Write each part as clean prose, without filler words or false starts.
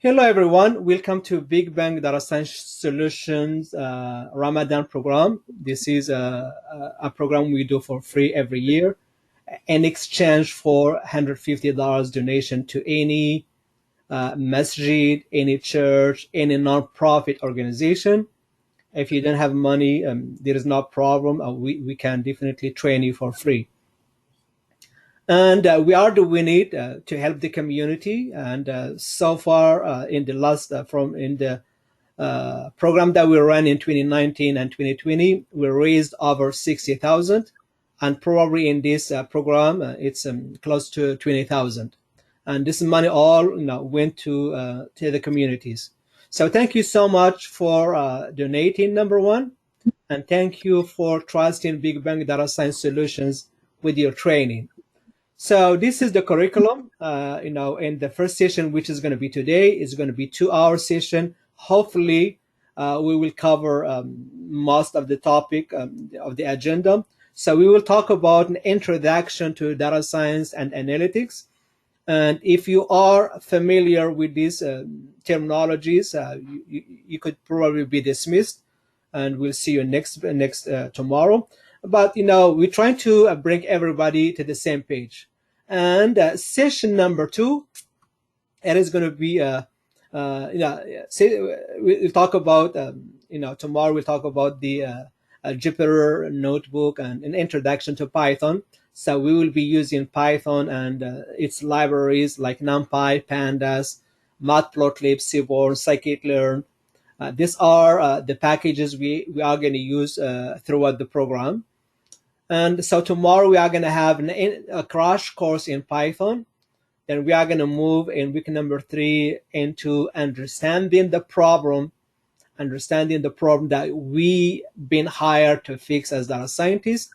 Hello everyone, welcome to Big Bang Data Science Solutions Ramadan program. This is a program we do for free every year in exchange for $150 donation to any masjid, any church, any non-profit organization. If you don't have money, there is no problem. We can definitely train you for free. And we are doing it to help the community. And so far, in the last from in the program that we ran in 2019 and 2020, we raised over 60,000, and probably in this program, it's close to 20,000. And this money all went to the communities. So thank you so much for donating, number one, and thank you for trusting Big Bang Data Science Solutions with your training. So this is the curriculum. In the first session, which is going to be today, is going to be 2 hour session. Hopefully, we will cover most of the topic of the agenda. So we will talk about an introduction to data science and analytics. And if you are familiar with these terminologies, you could probably be dismissed, and we'll see you next tomorrow. But we're trying to bring everybody to the same page. And session number 2, it is going to be we'll talk about tomorrow we'll talk about the Jupyter notebook and an introduction to Python. So we will be using Python and its libraries like NumPy, Pandas, Matplotlib, Seaborn, Scikit-learn. These are the packages we are going to use throughout the program. And so tomorrow we are going to have a crash course in Python. Then we are going to move in week number 3 into understanding the problem that we been hired to fix as data scientists.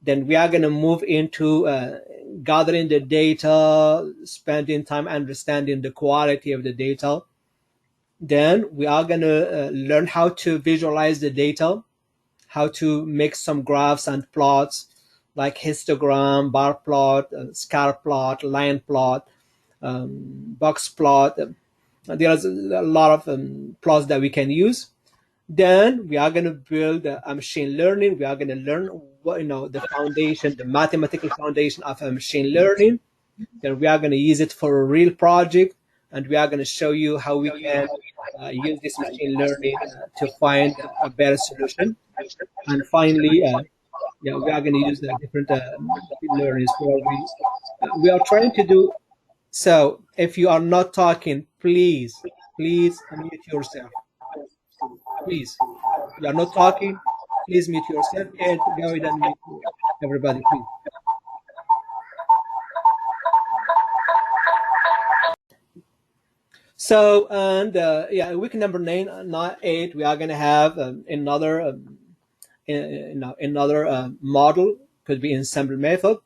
Then we are going to move into gathering the data, spending time understanding the quality of the data. Then we are going to learn how to visualize the data, how to make some graphs and plots like histogram, bar plot, scatter plot, line plot, box plot. There's a lot of plots that we can use. Then we are going to build a machine learning. We are going to learn the foundation, the mathematical foundation of a machine learning. Then we are going to use it for a real project, and we are going to show you how we can use this machine learning to find a better solution. And finally, we are going to use the different machine learnings. We are trying to do so. If you are not talking, please mute yourself. Please, if you are not talking, please mute yourself and go ahead and mute everybody, please. So, and week number 8, we are going to have another model, could be ensemble method,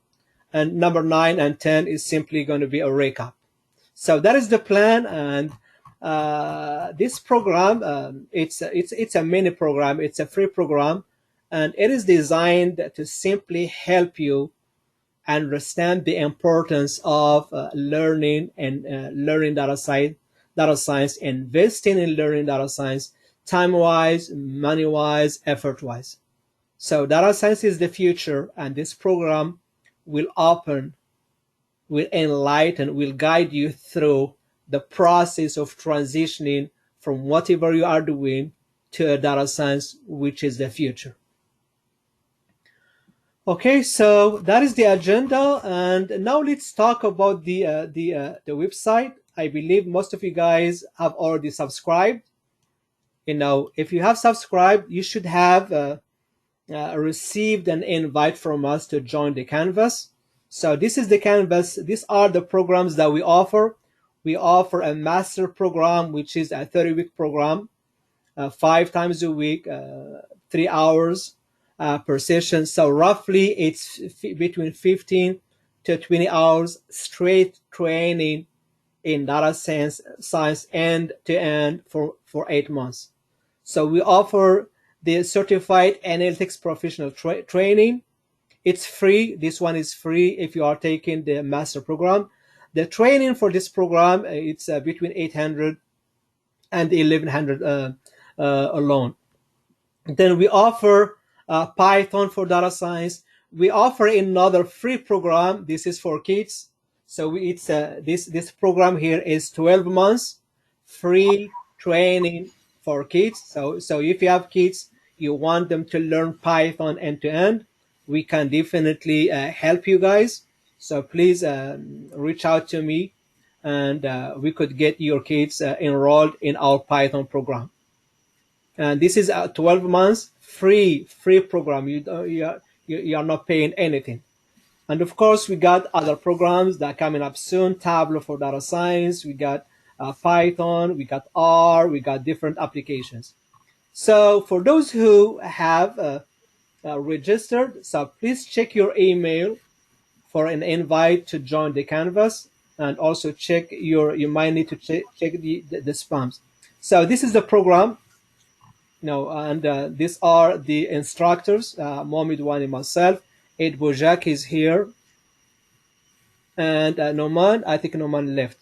and number 9 and 10 is simply going to be a recap. So that is the plan, and this program, it's a mini program, it's a free program, and it is designed to simply help you understand the importance of learning and learning data science, investing in learning data science, time-wise, money-wise, effort-wise. So data science is the future, and this program will enlighten, will guide you through the process of transitioning from whatever you are doing to a data science, which is the future. Okay, so that is the agenda, and now let's talk about the website. I believe most of you guys have already subscribed. If you have subscribed, you should have received an invite from us to join the Canvas. So this is the Canvas. These are the programs that we offer. We offer a master program, which is a 30-week program, 5 times a week, 3 hours per session. So roughly it's between 15 to 20 hours straight training in data science end to end for 8 months. So we offer the certified analytics professional training. It's free. This one is free if you are taking the master program. The training for this program, it's between 800 and 1100 alone. Then we offer Python for data science. We offer another free program. This is for kids. So it's this program here is 12 months free training for kids. So if you have kids, you want them to learn Python end to end, we can definitely help you guys. So please reach out to me, and we could get your kids enrolled in our Python program. And this is a 12 months free program. You are not paying anything. And of course, we got other programs that are coming up soon. Tableau for data science. We got Python. We got R. We got different applications. So for those who have registered, so please check your email for an invite to join the Canvas, and also check you might need to check the spams. So this is the program. And these are the instructors, Mohamed Wani, myself. Ed Bojak is here, and Noman, I think Noman left.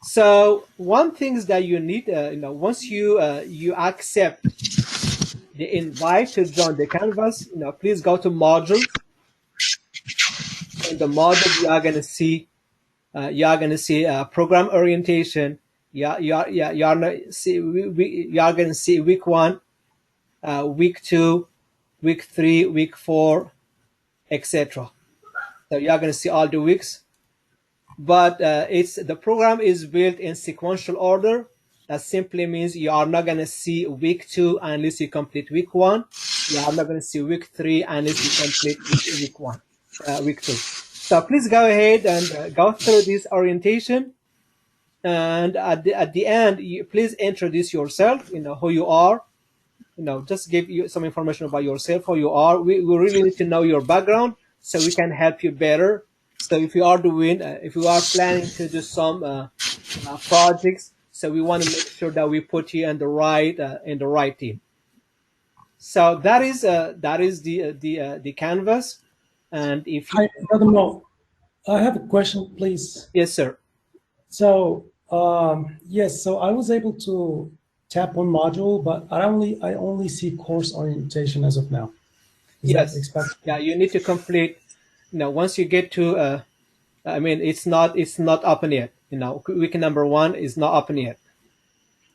So one thing that you need, once you accept the invite to join the Canvas, please go to modules. In the module, you are gonna see program orientation. You are gonna see week 1, week 2, week 3, week 4, etc. So you are gonna see all the weeks. But the program is built in sequential order. That simply means you are not gonna see week 2 unless you complete week 1. You are not gonna see week 3 unless you complete week 2. So please go ahead and go through this orientation. And at the end, please introduce yourself, who you are, just give you some information about yourself, who you are. We really need to know your background so we can help you better. So if you are planning to do some projects, so we want to make sure that we put you in the right team. So that is the Canvas. And if you... Hi, Brother Mo, I have a question, please. Yes, sir. So yes, so I was able to tap one module, but I only see course orientation as of now. Yes. Yeah, you need to complete. Once you get to, it's not open yet. Week number 1 is not open yet.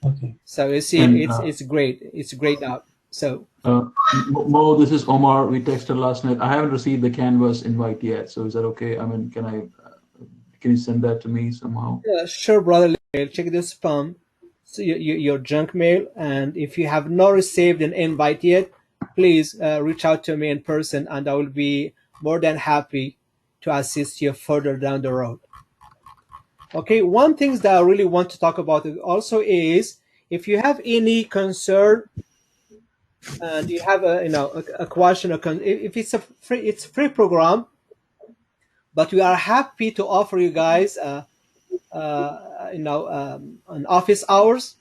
Okay. So you see, it's great. It's great out. So Mo, this is Omar. We texted last night. I haven't received the Canvas invite yet. So is that okay? Can you send that to me somehow? Yeah, sure, brother. Check the spam, so your junk mail. And if you have not received an invite yet, please reach out to me in person, and I will be more than happy to assist you further down the road. Okay, one thing that I really want to talk about also is, if you have any concern and you have a question, if it's a free program, but we are happy to offer you guys on office hours.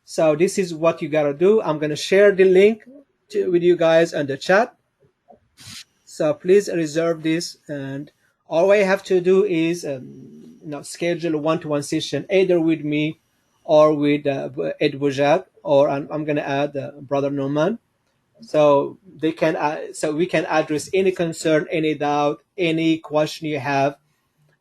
So this is what you gotta do. I'm gonna share the link with you guys in the chat. So please reserve this, and all I have to do is schedule a one-to-one session either with me or with Ed Bojak, or I'm gonna add Brother Norman. So we can address any concern, any doubt, any question you have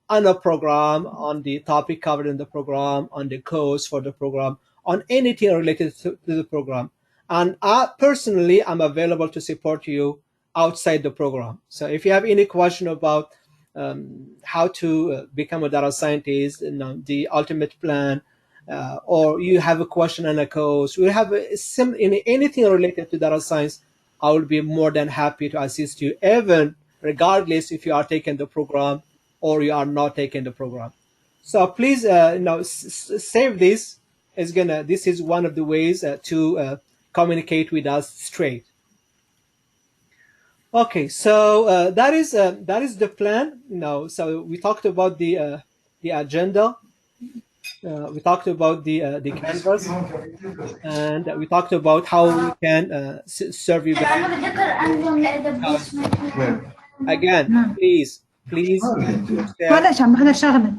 on a program, on the topic covered in the program, on the course for the program, on anything related to the program. And personally, I'm available to support you outside the program. So if you have any question about how to become a data scientist, the ultimate plan, or you have a question on a course, we have anything related to data science, I will be more than happy to assist you, even regardless if you are taking the program or you are not taking the program. So please, save this. This is one of the ways to communicate with us straight. Okay, so that is the plan. So we talked about the agenda. We talked about the Canvas, and we talked about how we can serve you guys. Again, please Please mute yourself. معلش عم بحضر شغلة.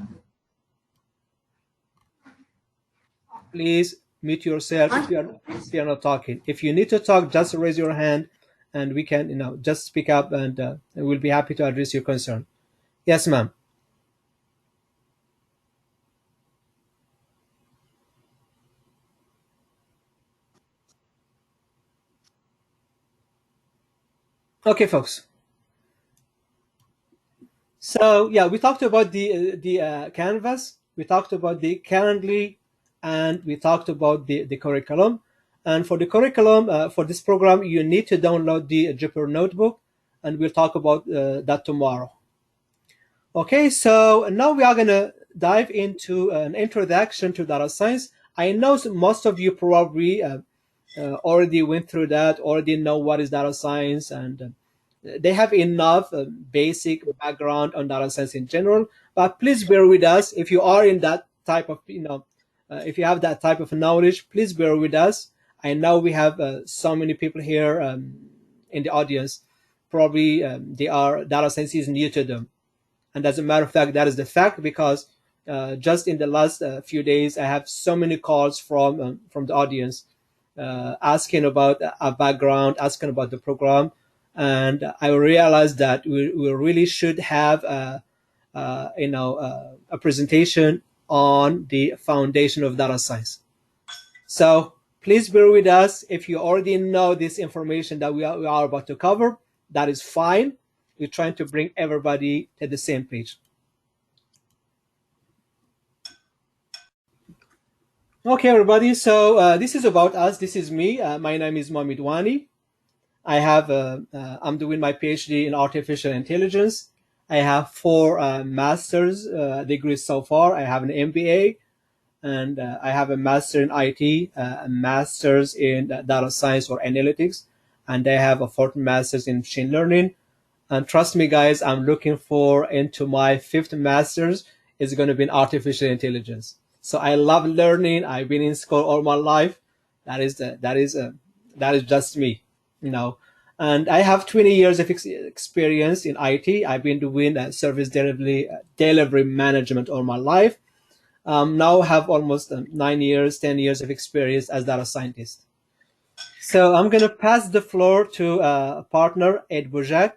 Please mute yourself if you're not talking. If you need to talk, just raise your hand, and we can, just speak up, and we'll be happy to address your concern. Yes, ma'am. Okay, folks. So yeah, we talked about the canvas. We talked about the Calendly, and we talked about the curriculum. And for the curriculum for this program, you need to download the Jupyter notebook, and we'll talk about that tomorrow. Okay, so now we are gonna dive into an introduction to data science. I know most of you probably already went through that, already know what is data science, and they have enough basic background on data science in general. But please bear with us if you are in that type of, if you have that type of knowledge, please bear with us. I know we have so many people here in the audience. Probably they are data science is new to them, and as a matter of fact, that is the fact, because just in the last few days, I have so many calls from the audience asking about our background, asking about the program, and I realized that we really should have a presentation on the foundation of data science. So please bear with us. If you already know this information that we are about to cover, that is fine. We're trying to bring everybody to the same page. Okay, everybody. So this is about us. This is me. My name is Mohamed Wani. I have I'm doing my PhD in artificial intelligence. I have 4 master's degrees so far. I have an MBA, and I have a master in IT, a master's in data science or analytics, and I have a 4th master's in machine learning. And trust me, guys, I'm looking into my 5th master's is going to be in artificial intelligence. So I love learning. I've been in school all my life. That is just me, And I have 20 years of experience in IT. I've been doing service delivery management all my life. Now have almost 10 years of experience as data scientist. So I'm going to pass the floor to partner Ed Bujak.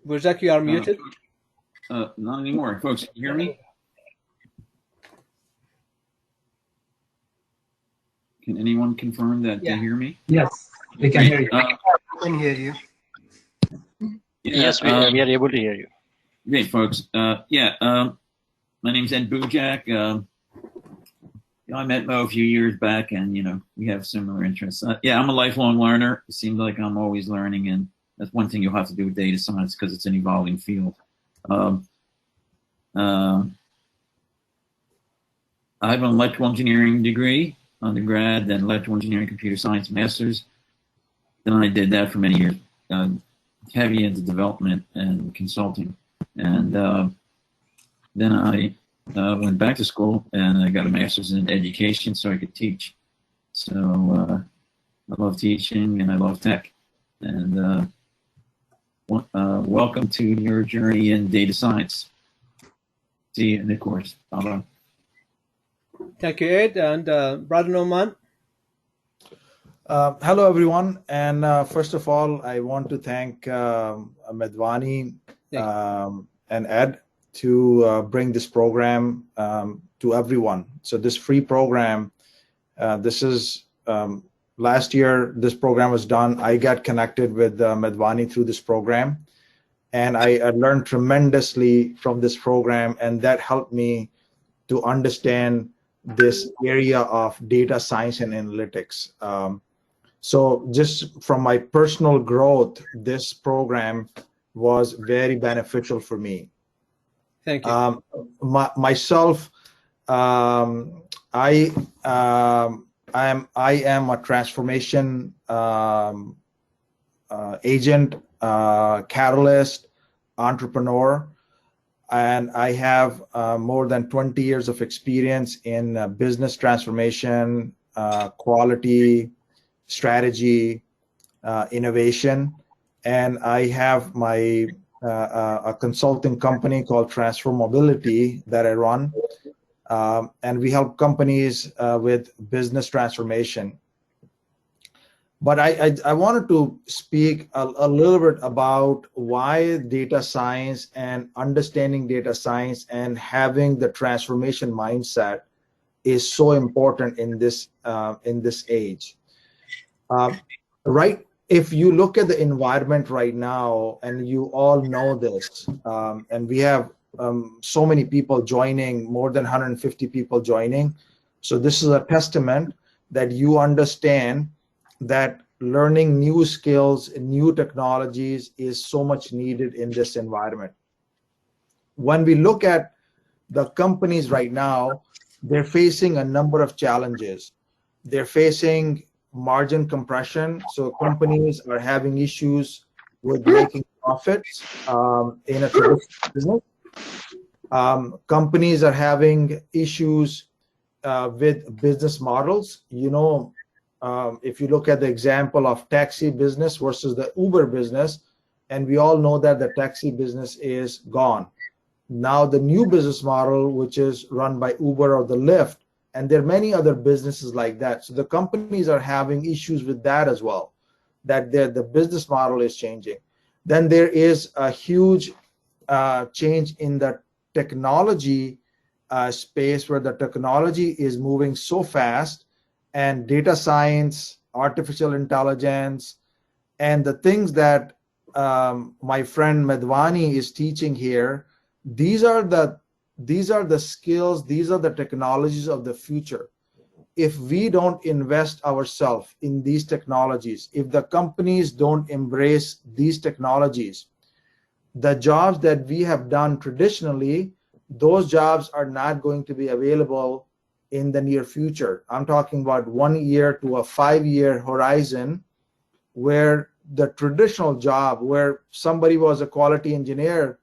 Bujak, you are muted. Not anymore. Folks, can you hear me? Can anyone confirm that they hear me? Yes, we can hear you. We can hear you. Yes, we are able to hear you. Great, folks. My name's Ed Bujak. I met Mo a few years back, and we have similar interests. I'm a lifelong learner. It seems like I'm always learning, and that's one thing you'll have to do with data science because it's an evolving field. I have an electrical engineering degree, undergrad, then electrical engineering, computer science, master's. Then I did that for many years, heavy into development and consulting. And then I went back to school and I got a master's in education so I could teach. So I love teaching and I love tech. And welcome to your journey in data science. See you in the course. Bye-bye. Thank you, Ed. And Brother Noman. Hello, everyone. And first of all, I want to thank Medvani and Ed to bring this program to everyone. So this free program, this is last year, this program was done. I got connected with Medvani through this program, and I learned tremendously from this program, and that helped me to understand this area of data science and analytics. So just from my personal growth, this program was very beneficial for me. Thank you. Myself, I am a transformation agent, catalyst, entrepreneur, and I have more than 20 years of experience in business transformation, quality, strategy, innovation, and I have my a consulting company called Transfer Mobility that I run, and we help companies with business transformation. But I wanted to speak a little bit about why data science and understanding data science and having the transformation mindset is so important in this age. Right? If you look at the environment right now, and you all know this, and we have so many people joining, more than 150 people joining. So this is a testament that you understand that learning new skills and new technologies is so much needed in this environment. When we look at the companies right now, they're facing a number of challenges. They're facing margin compression. So companies are having issues with making profits in a traditional business. Companies are having issues with business models. If you look at the example of taxi business versus the Uber business, and we all know that the taxi business is gone. Now the new business model, which is run by Uber or the Lyft, and there are many other businesses like that. So the companies are having issues with that as well, that the business model is changing. Then there is a huge change in the technology space, where the technology is moving so fast, and data science, artificial intelligence, and the things that my friend Madhvani is teaching here, these are the skills, these are the technologies of the future. If we don't invest ourselves in these technologies, if the companies don't embrace these technologies, the jobs that we have done traditionally, those jobs are not going to be available in the near future. I'm talking about 1 year to a 5-year horizon, where the traditional job, where somebody was a quality engineer,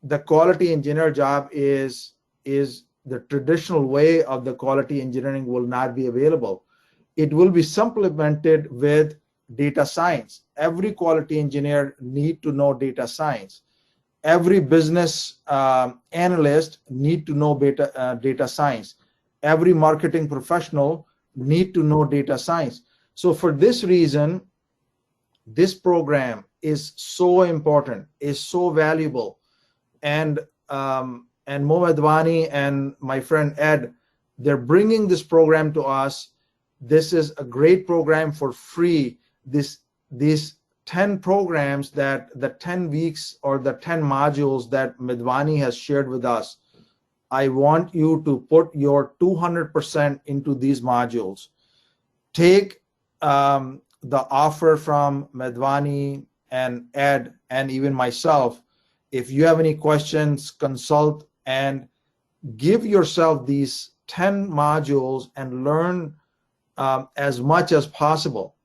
the quality engineer job is the traditional way of the quality engineering will not be available. It will be supplemented with data science. Every quality engineer need to know data science. Every business analyst need to know data science. Every marketing professional need to know data science. So for this reason, this program is so important, is so valuable. And Mo Madhvani and my friend Ed, they're bringing this program to us. This is a great program for free. These 10 programs, that the 10 weeks or the 10 modules that Madhvani has shared with us, I want you to put your 200% into these modules. Take the offer from Madhvani and Ed and even myself. If you have any questions, consult and give yourself these 10 modules and learn as much as possible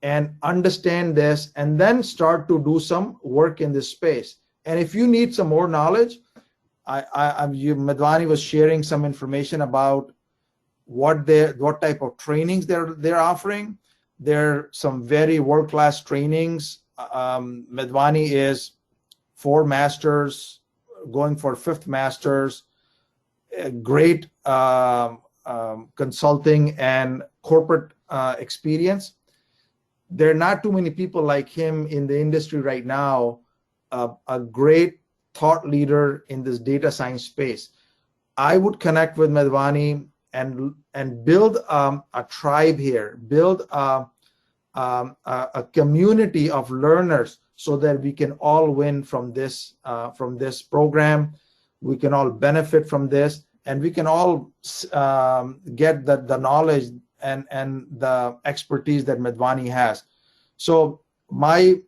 and understand this, and then start to do some work in this space. And if you need some more knowledge, Madhvani was sharing some information about what type of trainings they're offering. There are some very world-class trainings. Madhvani is 4 masters, going for 5th masters, great consulting and corporate experience. There are not too many people like him in the industry right now, a great thought leader in this data science space. I would connect with Madhvani and build a tribe here, build a community of learners, so that we can all win from this program. We can all benefit from this, and we can all get the knowledge and the expertise that Madhvani has. So my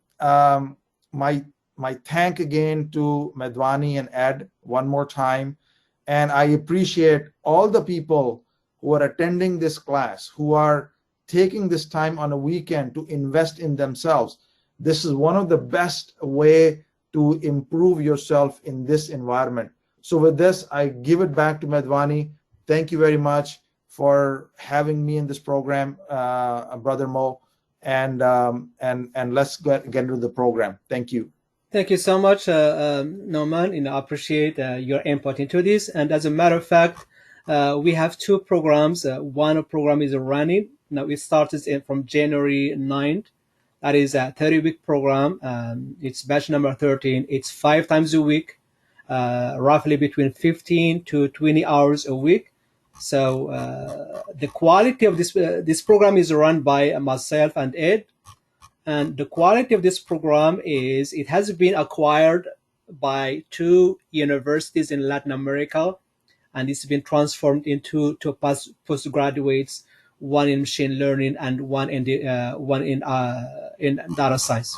thank again to Madhvani and Ed one more time. And I appreciate all the people who are attending this class, who are taking this time on a weekend to invest in themselves. This is one of the best way to improve yourself in this environment. So with this, I give it back to Madhvani. Thank you very much for having me in this program, Brother Mo. and let's get into the program. Thank you. Thank you so much, Norman. I appreciate your input into this. And as a matter of fact, we have two programs. One program is running. Now it starts from January 9th. That is a 30-week program. It's batch number 13. It's 5 times a week, roughly between 15 to 20 hours a week. So the quality of this program is run by myself and Ed. And the quality of this program is it has been acquired by 2 universities in Latin America, and it's been transformed into 2 postgraduates, one in machine learning and one in data science.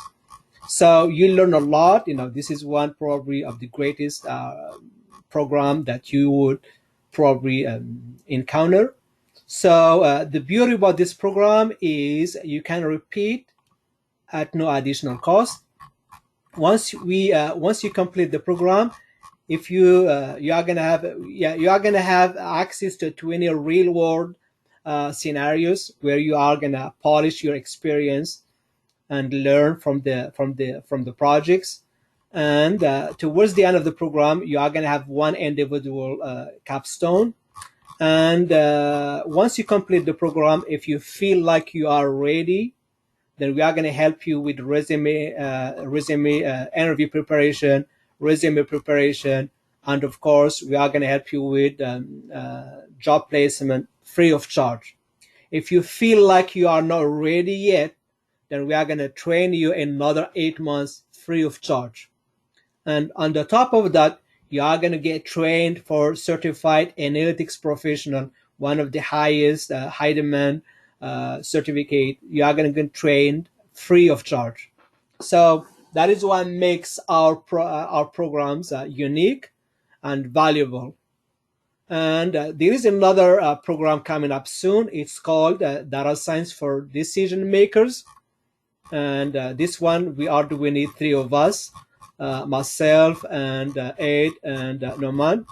So you learn a lot. This is one probably of the greatest program that you would probably encounter. So the beauty about this program is you can repeat at no additional cost. Once you complete the program, if you are gonna have access to 20 real world scenarios where you are gonna polish your experience and learn from the projects. And towards the end of the program, you are gonna have one individual capstone. And once you complete the program, if you feel like you are ready, then we are going to help you with resume interview preparation, resume preparation, and of course, we are going to help you with job placement free of charge. If you feel like you are not ready yet, then we are going to train you another 8 months free of charge. And on the top of that, you are going to get trained for certified analytics professional, one of the highest high demand certificate. You are going to get trained free of charge. So that is what makes our programs unique and valuable. And there is another program coming up soon. It's called Data Science for Decision Makers. And this one, we are doing it, 3 of us, myself and Ed and Norman.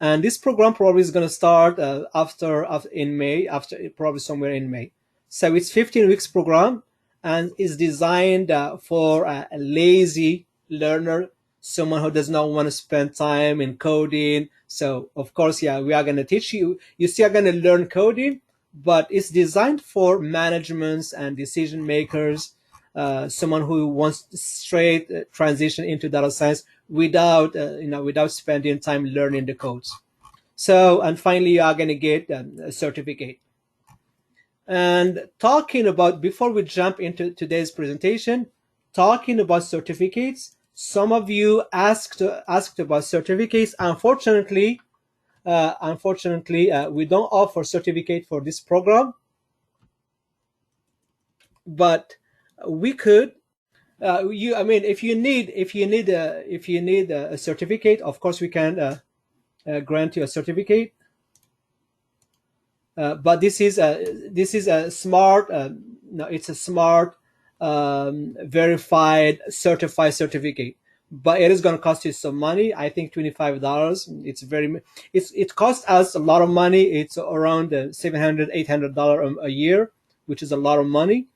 And this program probably is going to start in May, probably somewhere in May. So it's 15 weeks program, and is designed for a lazy learner, someone who does not want to spend time in coding. So of course, we are going to teach you. You still are going to learn coding, but it's designed for managements and decision makers, someone who wants to straight transition into data science without spending time learning the codes. So, and finally, you are going to get a certificate. And talking about, before we jump into today's presentation, talking about certificates, some of you asked about certificates. Unfortunately, we don't offer certificate for this program, but we could. If you need a certificate, of course we can grant you a certificate. But this is a smart. It's a smart, verified, certified certificate. But it is going to cost you some money. I think $25. It costs us a lot of money. It's around $700, $800 a year, which is a lot of money.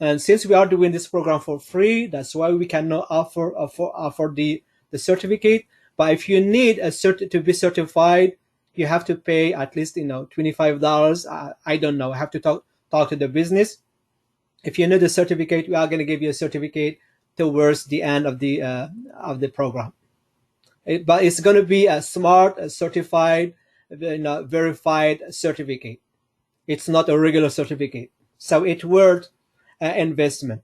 And since we are doing this program for free, that's why we cannot offer the certificate. But if you need to be certified, you have to pay at least $25. I don't know. I have to talk to the business. If you need a certificate, we are going to give you a certificate towards the end of the program. But it's going to be a smart, certified, verified certificate. It's not a regular certificate, so it's worth investment.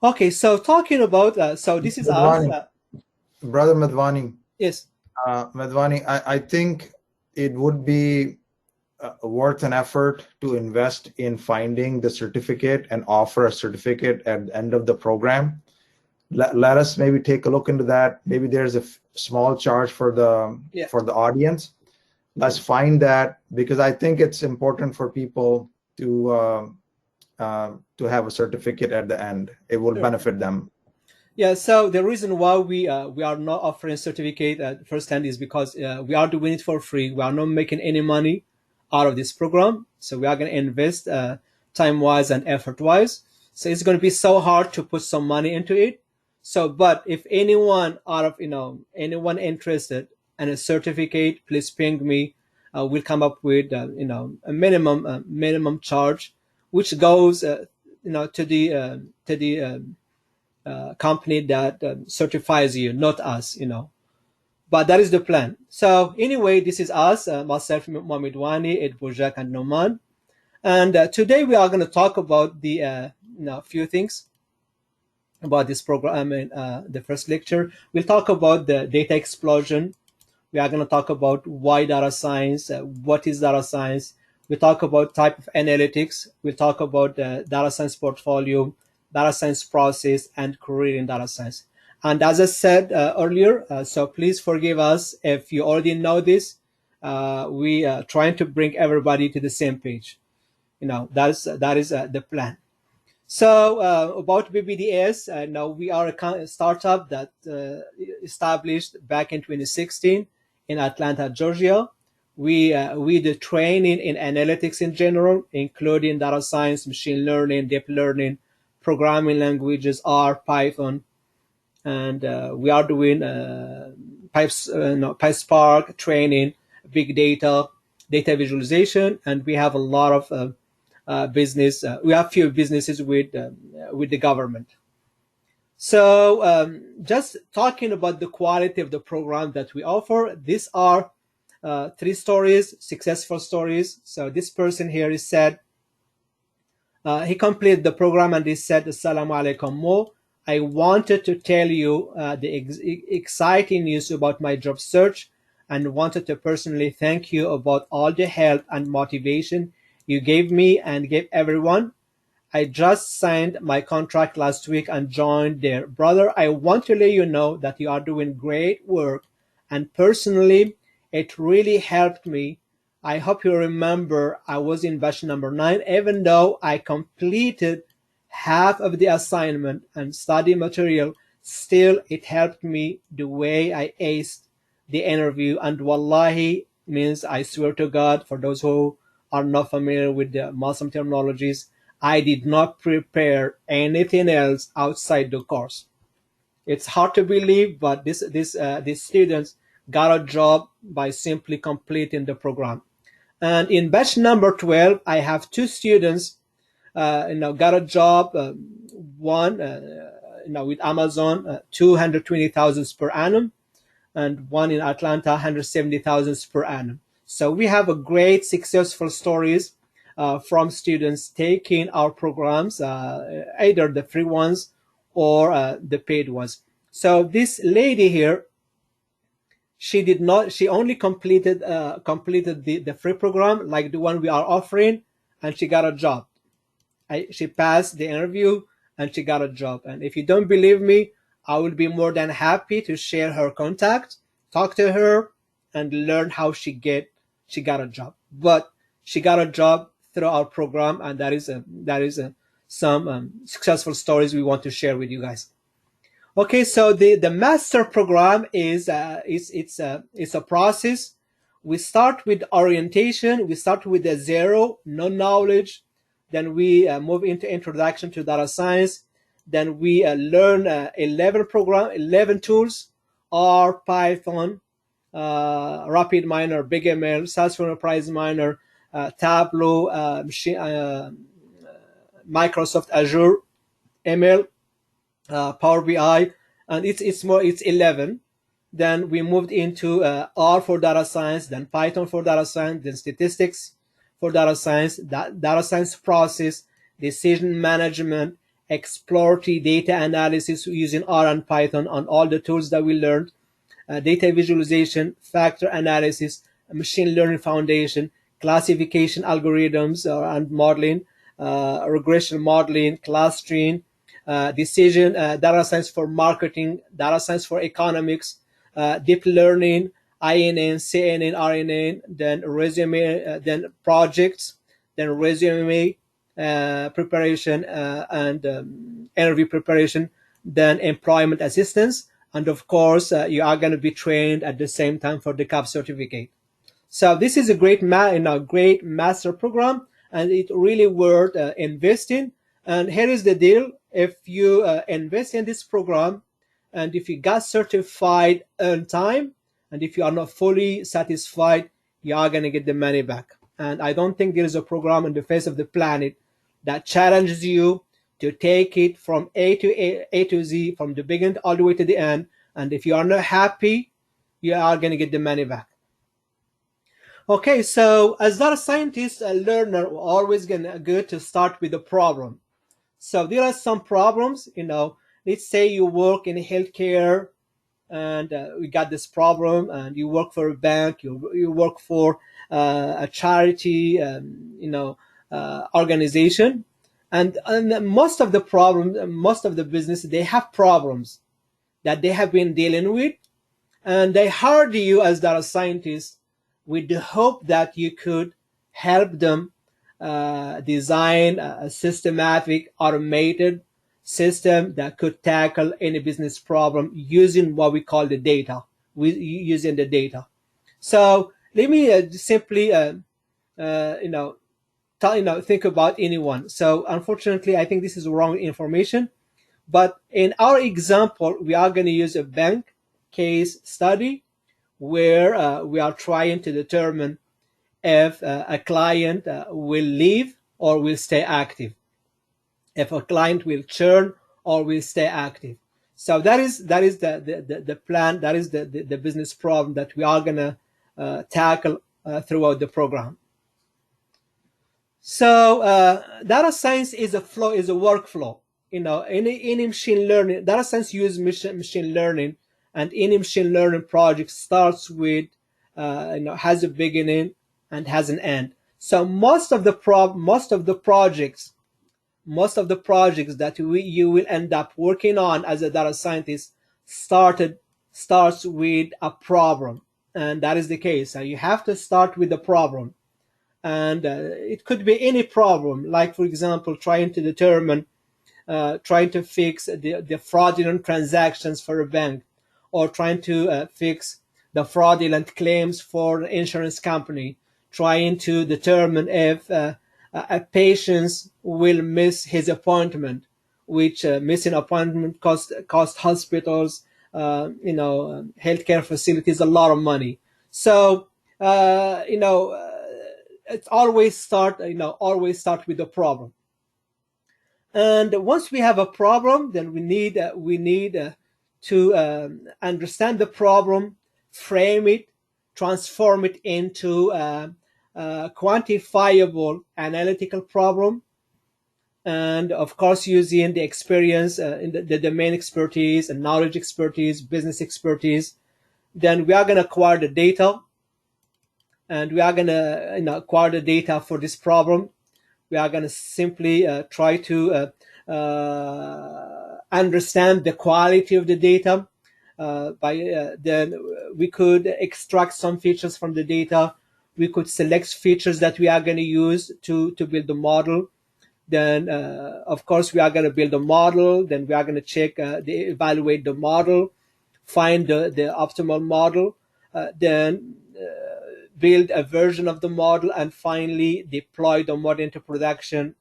Okay, so talking about so this is us, Brother Madhvani. Yes. Madhvani, I think it would be worth an effort to invest in finding the certificate and offer a certificate at the end of the program. Let us maybe take a look into that. Maybe there's a small charge for the audience. Let's find that, because I think it's important for people to have a certificate at the end. It will benefit them. Yeah, so the reason why we are not offering certificate at first hand is because we are doing it for free. We are not making any money out of this program, so we are going to invest time-wise and effort-wise. So it's going to be so hard to put some money into it. So, but if anyone out of, anyone interested and a certificate, please ping me. We'll come up with, a minimum charge, which goes, to the company that certifies you, not us, But that is the plan. So anyway, this is us, myself, Mohamed Wani, Ed Bojak, and Noman. And today we are going to talk about the few things about this program. The first lecture, we'll talk about the data explosion. We are going to talk about why data science, what is data science. We'll talk about type of analytics. We'll talk about the data science portfolio, data science process, and career in data science. And as I said earlier, so please forgive us if you already know this. We are trying to bring everybody to the same page. That is the plan. So about BBDS, now we are a startup that established back in 2016 in Atlanta, Georgia. We do training in analytics in general, including data science, machine learning, deep learning, programming languages, R, Python, and we are doing PySpark training, big data, data visualization, and we have a lot of business. We have few businesses with the government. So just talking about the quality of the program that we offer, these are 3 stories, successful stories. So this person here is said, he completed the program and he said, Assalamu alaikum Mo. I wanted to tell you the exciting news about my job search and wanted to personally thank you about all the help and motivation you gave me and gave everyone. I just signed my contract last week and joined there. Brother, I want to let you know that you are doing great work, and personally, it really helped me. I hope you remember I was in batch number 9, even though I completed half of the assignment and study material, still it helped me the way I aced the interview. And wallahi means I swear to God, for those who are not familiar with the Muslim terminologies, I did not prepare anything else outside the course. It's hard to believe, but these students got a job by simply completing the program. And in batch number 12, I have 2 students, got a job. One, with Amazon, 220,000 per annum, and one in Atlanta, 170,000 per annum. So we have a great successful stories from students taking our programs, either the free ones or the paid ones. So this lady here, she only completed the free program, like the one we are offering, and she got a job. She passed the interview and she got a job. And if you don't believe me, I will be more than happy to share her contact, talk to her, and learn how she got a job. But she got a job through our program, and that is some successful stories we want to share with you guys. Okay, so the master program is it's a process. We start with orientation. We start with the zero, no knowledge. Then we move into introduction to data science. Then we learn 11 tools: R, Python, Rapid Miner, BigML, Salesforce Enterprise Miner, Tableau, Microsoft Azure, ML, Power BI, and it's 11. Then we moved into R for data science, then Python for data science, then statistics for data science, data science process, decision management, exploratory data analysis using R and Python on all the tools that we learned, data visualization, factor analysis, machine learning foundation, classification algorithms and modeling, regression modeling, clustering, decision, data science for marketing, data science for economics, deep learning, INN, CNN, RNN, then resume, then projects, then resume preparation and interview preparation, then employment assistance, and of course you are going to be trained at the same time for the CAP certificate. So this is a great master program, and it really worth investing. And here is the deal: if you invest in this program, and if you got certified on time, and if you are not fully satisfied, you are going to get the money back. And I don't think there is a program on the face of the planet that challenges you to take it from A to Z, from the beginning all the way to the end. And if you are not happy, you are going to get the money back. Okay, so as data scientists, a learner always good to start with the problem. So there are some problems, let's say you work in healthcare, and we got this problem, and you work for a bank, you work for a charity, organization, and most of the business, they have problems that they have been dealing with, and they hired you as data scientists with the hope that you could help them design a systematic, automated system that could tackle any business problem using what we call the data. Using the data. So let me simply, think about anyone. So unfortunately, I think this is wrong information. But in our example, we are going to use a bank case study where we are trying to determine if a client will leave or will stay active, if a client will churn or will stay active. So that is the plan, that is the business problem that we are going to tackle throughout the program. So data science is a workflow. Any machine learning, data science uses machine learning, and any machine learning project starts with, has a beginning and has an end. So most of the projects that you will end up working on as a data scientist starts with a problem, and that is the case. So you have to start with the problem, and it could be any problem, like for example, trying to fix the fraudulent transactions for a bank, or trying to fix the fraudulent claims for an insurance company, trying to determine if a patient will miss his appointment, which missing appointment cost hospitals, healthcare facilities a lot of money. So it's always start with the problem. And once we have a problem, then we need to understand the problem, frame it, transform it into a quantifiable analytical problem, and of course using the experience, in the domain expertise and knowledge expertise, business expertise. Then we are going to acquire the data, and we are going to acquire the data for this problem. We are going to simply try to understand the quality of the data. Then we could extract some features from the data. We could select features that we are going to use to build the model. Then, of course, we are going to build a model. Then we are going to evaluate the model, find the optimal model. Then build a version of the model, and finally deploy the model into production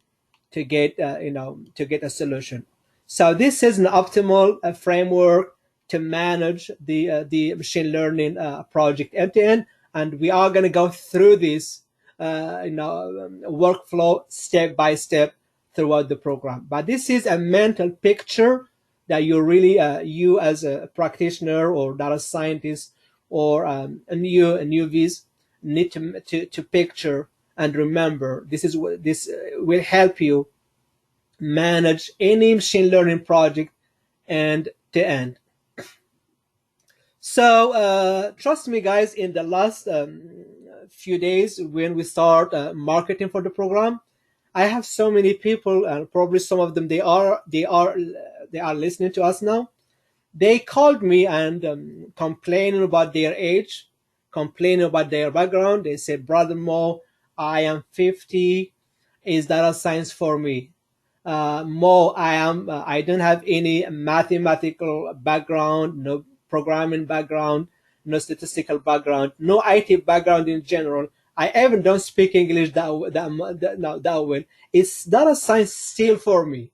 to get a solution. So this is an optimal framework to manage the machine learning project end to end, and we are going to go through this workflow step by step throughout the program. But this is a mental picture that you as a practitioner or data scientist or a newbies need to picture and remember. This will help you manage any machine learning project end to end. So trust me, guys, in the last few days when we start marketing for the program, I have so many people, and probably some of them they are listening to us now. They called me and complaining about their age, complaining about their background. They said, "Brother Mo, I am 50. Is data science for me? Mo, I don't have any mathematical background, no programming background, no statistical background, no IT background in general. I even don't speak English that well. It's data science still for me.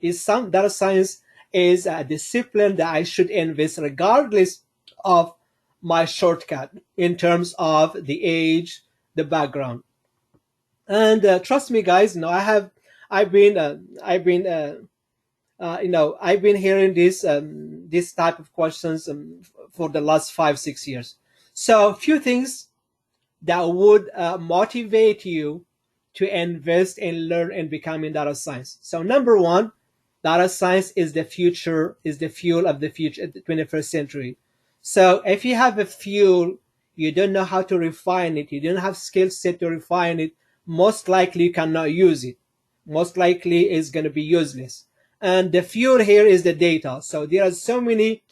Is some data science is a discipline that I should invest regardless of my shortcut in terms of the age, the background. And trust me, guys, I've been, I've been hearing this type of questions for the last 5, 6 years. So, a few things that would motivate you to invest and learn and becoming data science. So, number one, data science is the future, is the fuel of the future, the 21st century. So, if you have a fuel, you don't know how to refine it, you don't have skill set to refine it, most likely you cannot use it. Most likely it's going to be useless. And the fuel here is the data. So there are so many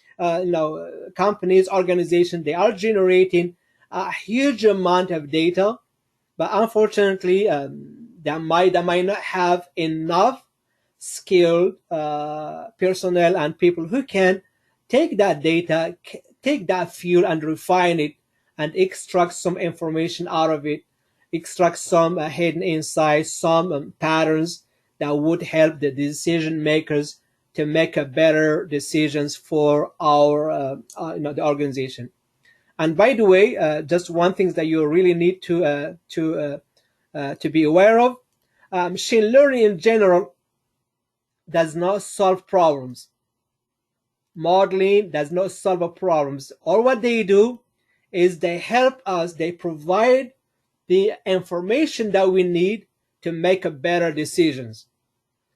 companies, organizations, they are generating a huge amount of data, but unfortunately they might not have enough skilled personnel and people who can take that data, take that fuel and refine it and extract some information out of it, extract some hidden insights, some patterns that would help the decision makers to make a better decisions for our the organization. And by the way, just one thing that you really need to be aware of: machine learning in general does not solve problems. Modeling does not solve problems. All what they do is they help us. They provide the information that we need to make a better decisions.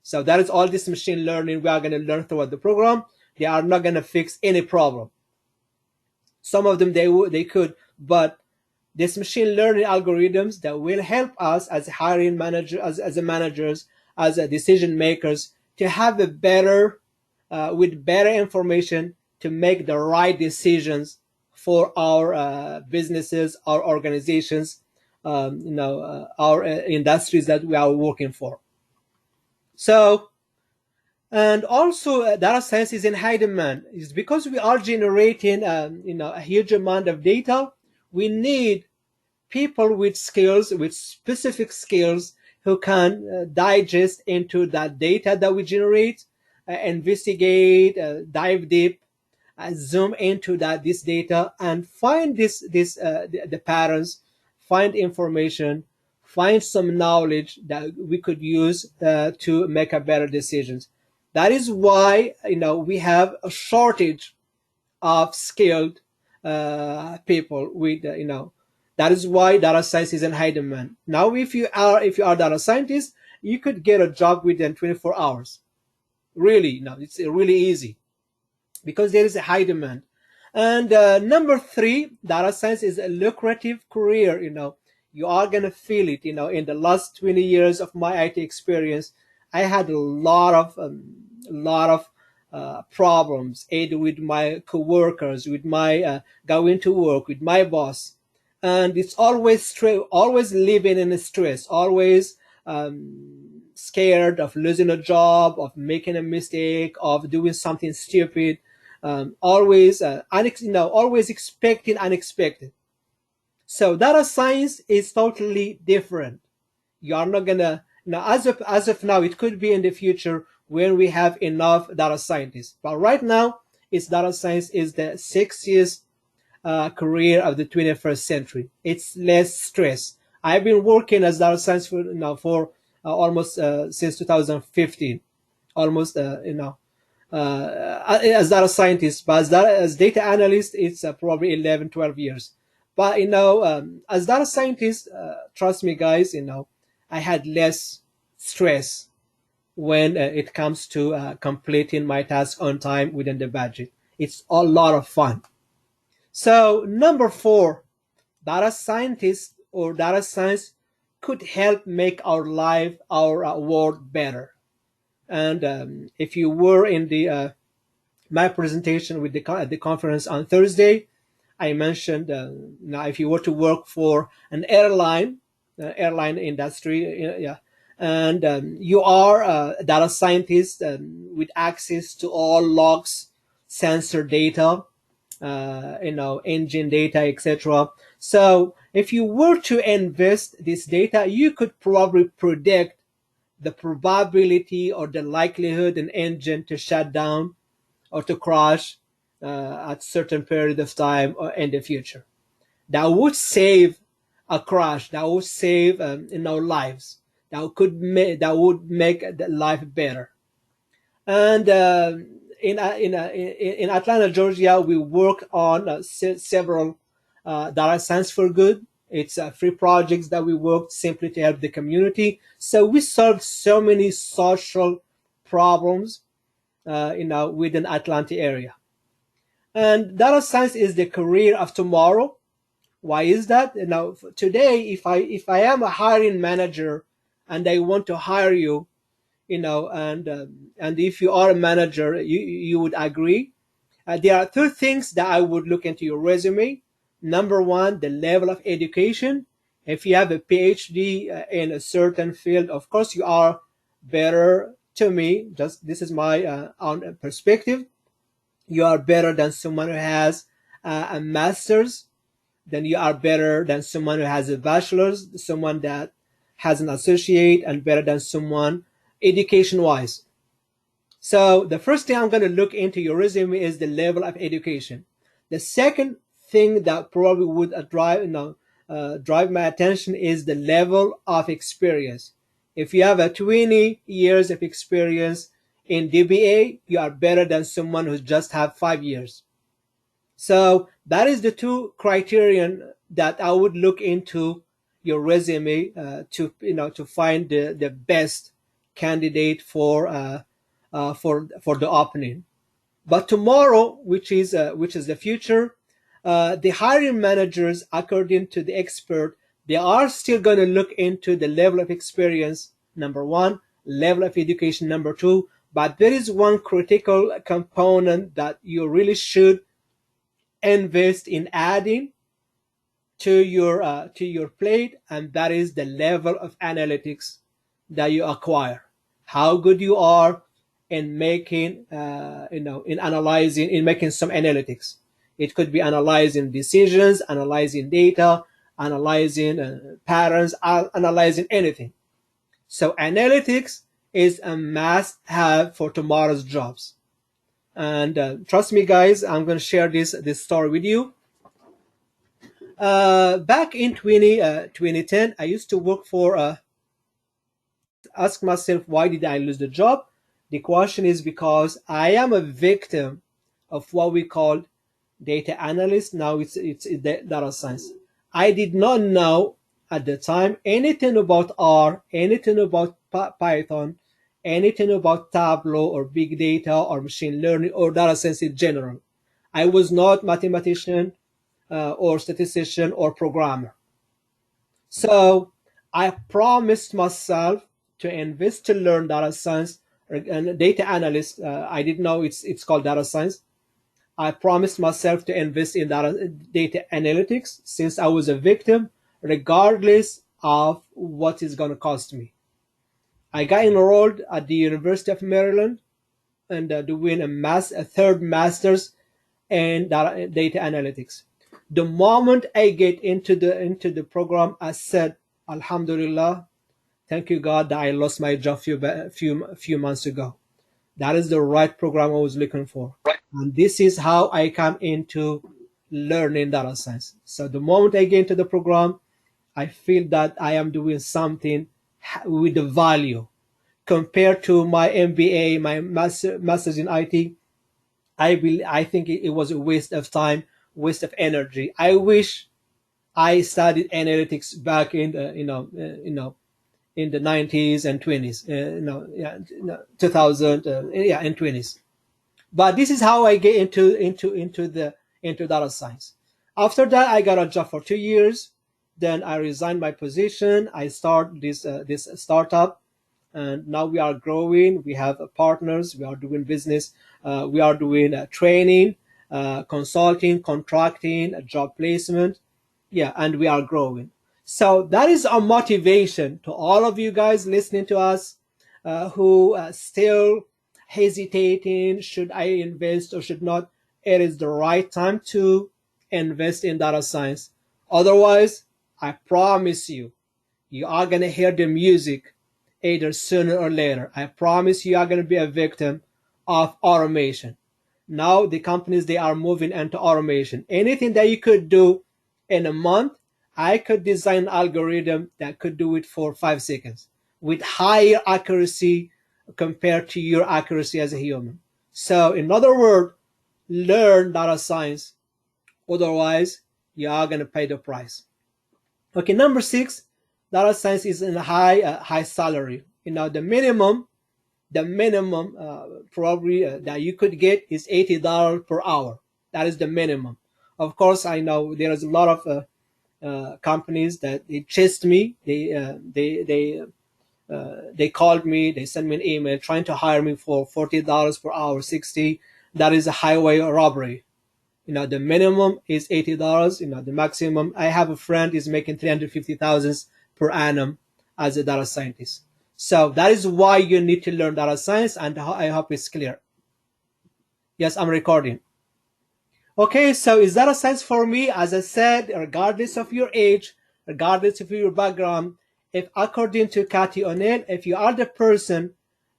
So that is all this machine learning we are going to learn throughout the program. They are not going to fix any problem. Some of them they could, but this machine learning algorithms that will help us as hiring managers, as managers, as decision makers to have a better, with better information to make the right decisions for our businesses, our organizations, our industries that we are working for. So, and also data science is in high demand. It's because we are generating, a huge amount of data. We need people with skills, with specific skills, who can digest into that data that we generate, investigate, dive deep, zoom into this data, and find the patterns, find information, find some knowledge that we could use to make a better decisions. That is why we have a shortage of skilled people with that is why data science is in high demand. Now, if you are data scientist, you could get a job within 24 hours. Really, it's really easy because there is a high demand. And number three, data science is a lucrative career. You are gonna feel it. In the last 20 years of my IT experience, I had a lot of problems, either with my coworkers, with my going to work, with my boss. And it's always always living in stress, always scared of losing a job, of making a mistake, of doing something stupid, always always expecting unexpected. So data science is totally different. You are not gonna as of now. It could be in the future when we have enough data scientists, but right now, data science is the sexiest career of the 21st century. It's less stress. I've been working as data science for almost since 2015, almost as data scientist, but as data analyst, it's probably 11, 12 years. But as data scientist, trust me, guys, I had less stress when it comes to completing my task on time within the budget. It's a lot of fun. So number four, data scientists or data science could help make our life, our world better. And if you were in my presentation with the conference on Thursday, I mentioned now if you were to work for an airline industry, and you are a data scientist with access to all logs, sensor data, engine data, etc. So if you were to invest this data, you could probably predict the probability or the likelihood an engine to shut down or to crash at certain period of time or in the future. That would save a crash. That would save lives. That would make the life better. And in Atlanta, Georgia, we work on several data science for good. It's free projects that we worked simply to help the community. So we solved so many social problems, within Atlanta area. And data science is the career of tomorrow. Why is that? Now, today, if I am a hiring manager and I want to hire you, and if you are a manager, you would agree. There are two things that I would look into your resume. Number one, the level of education. If you have a PhD in a certain field, of course you are better. To me, just this is my own perspective. You are better than someone who has a master's. Then you are better than someone who has a bachelor's, someone that has an associate, and better than someone education wise. So the first thing I'm going to look into your resume is the level of education. The second thing that probably would drive my attention is the level of experience. If you have a 20 years of experience in DBA, you are better than someone who just have 5 years. So that is the two criterion that I would look into your resume to find the best candidate for the opening. But tomorrow, which is the future, the hiring managers, according to the expert, they are still going to look into the level of experience, number one, level of education, number two. But there is one critical component that you really should invest in adding to your plate, and that is the level of analytics that you acquire. How good you are in making in analyzing, in making some analytics. It could be analyzing decisions, analyzing data, analyzing patterns, analyzing anything. So analytics is a must have for tomorrow's jobs. And trust me, guys, I'm going to share this story with you. Back in 2010, I used to work for, ask myself, why did I lose the job? The question is because I am a victim of what we call data analyst. Now it's data science. I did not know at the time anything about R, anything about Python, anything about Tableau or big data or machine learning or data science in general. I was not mathematician or statistician or programmer. So I promised myself to invest to learn data science and data analyst. I didn't know it's called data science. I promised myself to invest in data analytics since I was a victim, regardless of what it's going to cost me. I got enrolled at the University of Maryland and doing a third master's in data analytics. The moment I get into the program, I said, Alhamdulillah, thank you God that I lost my job few months ago. That is the right program I was looking for. Right. And this is how I come into learning data science. So the moment I get into the program, I feel that I am doing something with the value. Compared to my MBA, my master's in IT, I think it was a waste of time, waste of energy. I wish I studied analytics back in in the 90s and 20s, 2000, and 20s. But this is how I get into data science. After that, I got a job for 2 years. Then I resigned my position. I start this startup, and now we are growing. We have partners. We are doing business. We are doing training, consulting, contracting, job placement. Yeah, and we are growing. So that is our motivation to all of you guys listening to us who still hesitating, should I invest or should not? It is the right time to invest in data science. Otherwise, I promise you, you are going to hear the music either sooner or later. I promise you are going to be a victim of automation. Now the companies, they are moving into automation. Anything that you could do in a month, I could design an algorithm that could do it for 5 seconds with higher accuracy compared to your accuracy as a human. So in other words, learn data science. Otherwise, you are going to pay the price. Okay, number 6, data science is in a high salary. The minimum probably that you could get is $80 per hour. That is the minimum. Of course, I know there is a lot of companies that they chased me. They called me. They sent me an email trying to hire me for $40 per hour, 60. That is a highway robbery. The minimum is $80. The maximum. I have a friend is making 350,000 per annum as a data scientist. So that is why you need to learn data science, and I hope it's clear. Yes, I'm recording. Okay, so is data science for me? As I said, regardless of your age, regardless of your background, if according to Cathy O'Neill, if you are the person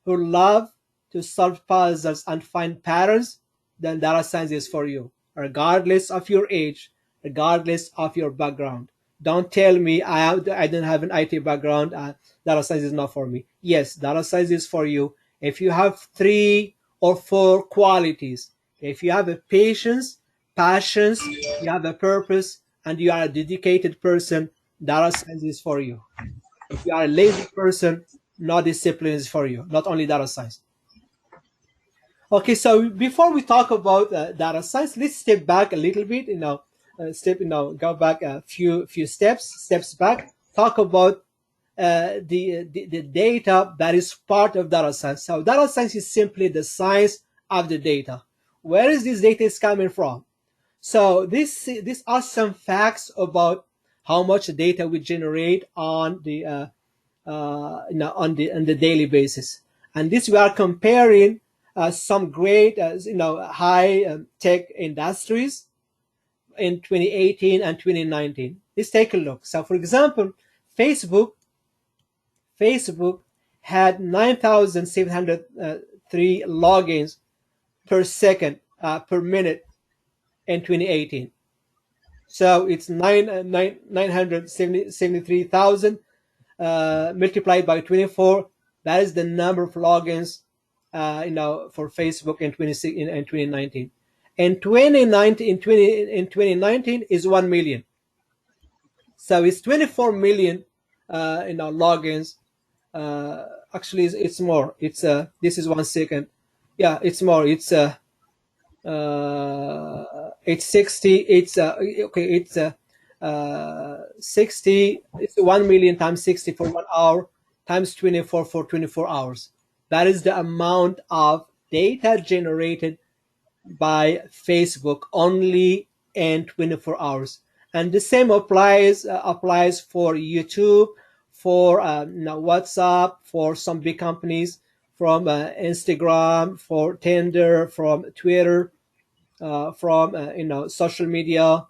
who love to solve puzzles and find patterns, then data science is for you, regardless of your age, regardless of your background. Don't tell me I don't have an IT background. Data science is not for me. Yes, data science is for you. If you have 3 or 4 qualities, if you have a patience, passions, you have a purpose, and you are a dedicated person, data science is for you. If you are a lazy person, no discipline is for you, not only data science. Okay, so before we talk about data science, let's step back a little bit, go back a few steps back, talk about the data that is part of data science. So data science is simply the science of the data. Where is this data is coming from? So these are some facts about how much data we generate on the on the daily basis, and this we are comparing some great high tech industries in 2018 and 2019. Let's take a look. So for example, Facebook had 9,703 logins per second per minute in 2018. So it's 973,000 multiplied by 24. That is the number of logins for Facebook in 2019. In 2019 is 1 million. So it's 24 million logins. Actually, it's more. It's this is 1 second. Yeah, it's more. It's 60. It's okay. It's 60. It's 1 million times 60 for 1 hour times 24 for 24 hours. That is the amount of data generated by Facebook only in 24 hours. And the same applies for YouTube, for WhatsApp, for some big companies, from Instagram, for Tinder, from Twitter, from social media,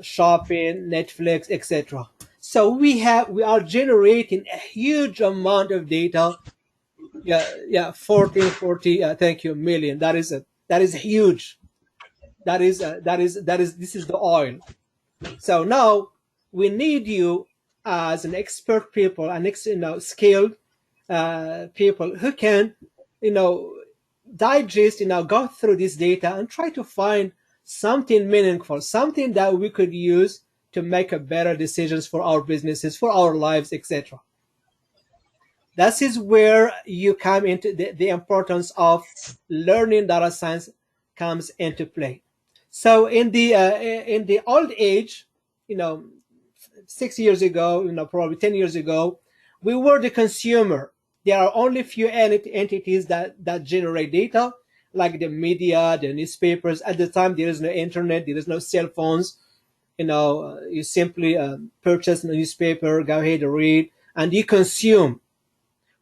shopping, Netflix, etc. So we are generating a huge amount of data. Yeah, 40. Thank you, million. That is huge. This is the oil. So now we need you as an expert people, skilled people who can, digest, go through this data and try to find something meaningful, something that we could use to make a better decisions for our businesses, for our lives, etc. That is where you come into the importance of learning data science comes into play. So in the old age, 6 years ago, probably 10 years ago, we were the consumer. There are only few entities that generate data, like the media, the newspapers. At the time, there is no internet, there is no cell phones. You simply purchase a newspaper, go ahead and read, and you consume.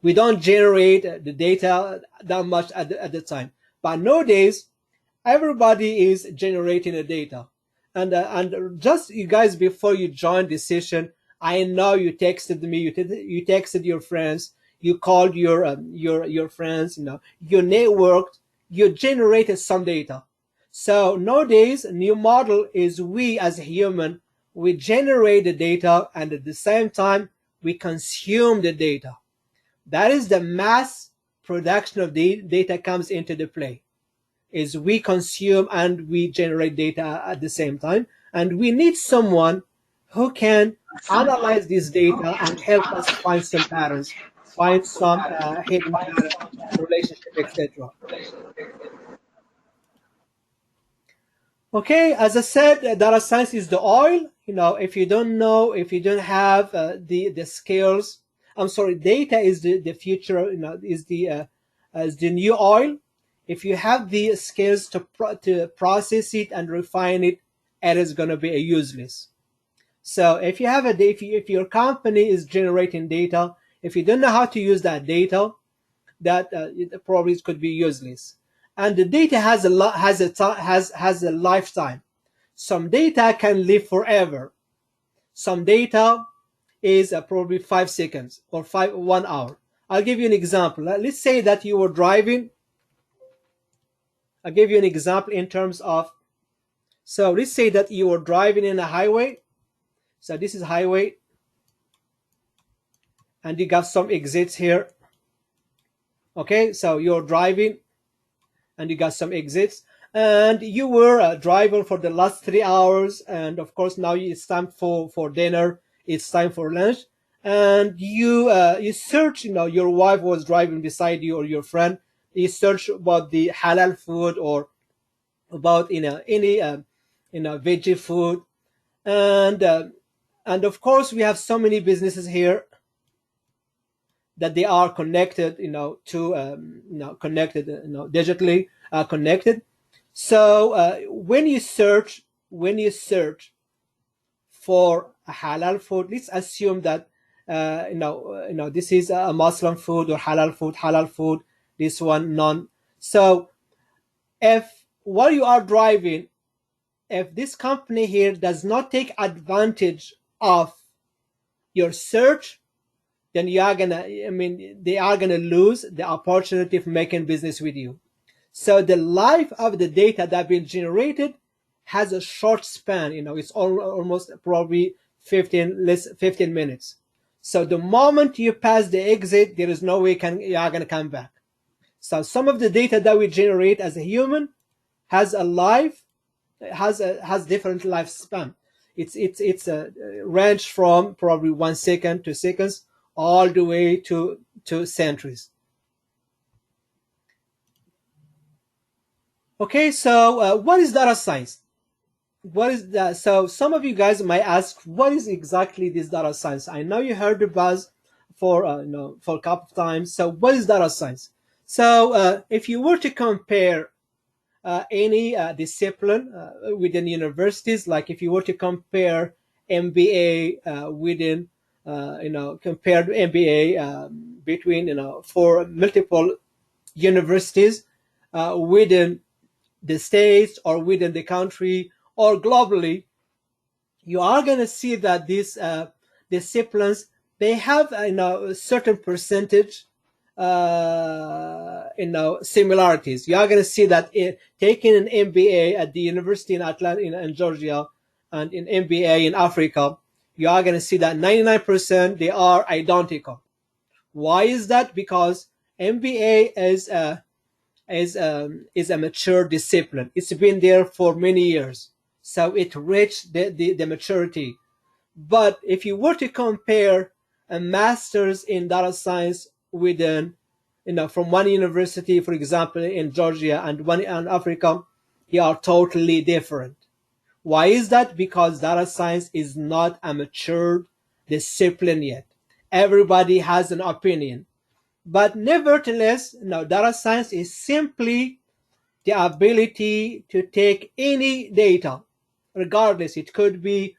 We don't generate the data that much at the time. But nowadays, everybody is generating the data. And just you guys, before you joined this session, I know you texted me, you texted your friends, you called your friends, you networked, you generated some data. So nowadays, new model is we as a human, we generate the data, and at the same time we consume the data. That is the mass production of the data comes into the play. Is we consume and we generate data at the same time, and we need someone who can analyze this data and help us find some patterns, find some hidden pattern, relationship, etc. Okay, as I said, data science is the oil. If you don't know, if you don't have the skills, I'm sorry, data is the future. Is the new oil. If you have the skills to process it and refine it, it is going to be useless. So if you have if your company is generating data, if you don't know how to use that data, that it probably could be useless. And the data has a lifetime. Some data can live forever. Some data is probably 5 seconds or 1 hour. I'll give you an example. Let's say that you were driving. I'll give you an example in terms of, so let's say that you were driving in a highway. So this is highway, and you got some exits here. Okay, so you're driving and you got some exits, and you were driving for the last 3 hours, and of course now it's time for dinner, it's time for lunch, and you search, your wife was driving beside you or your friend, you search about the halal food or about any veggie food, and of course we have so many businesses here that they are connected, to connected, digitally connected. So when you search for a halal food, let's assume that this is a Muslim food or halal food. This one none. So if while you are driving, if this company here does not take advantage of your search, then they are gonna lose the opportunity of making business with you. So the life of the data that been generated has a short span. It's almost probably 15 minutes. So the moment you pass the exit, there is no way you are gonna come back. So some of the data that we generate as a human has a life, has different lifespan. It's a range from probably 1 second to seconds, all the way to centuries. Okay, so what is data science? What is that? So some of you guys might ask, what is exactly this data science? I know you heard the buzz for for a couple of times. So what is data science? So if you were to compare any discipline within universities, like if you were to compare MBA within compared MBA between for multiple universities within the states or within the country or globally, you are going to see that these disciplines, they have a certain percentage similarities. You are going to see that taking an MBA at the university in Atlanta in Georgia and an MBA in Africa, you are going to see that 99% they are identical. Why is that? Because MBA is a mature discipline. It's been there for many years, so it reached the maturity. But if you were to compare a master's in data science within, from one university, for example, in Georgia and one in Africa, they are totally different. Why is that? Because data science is not a mature discipline yet. Everybody has an opinion. But nevertheless, data science is simply the ability to take any data, regardless. It could be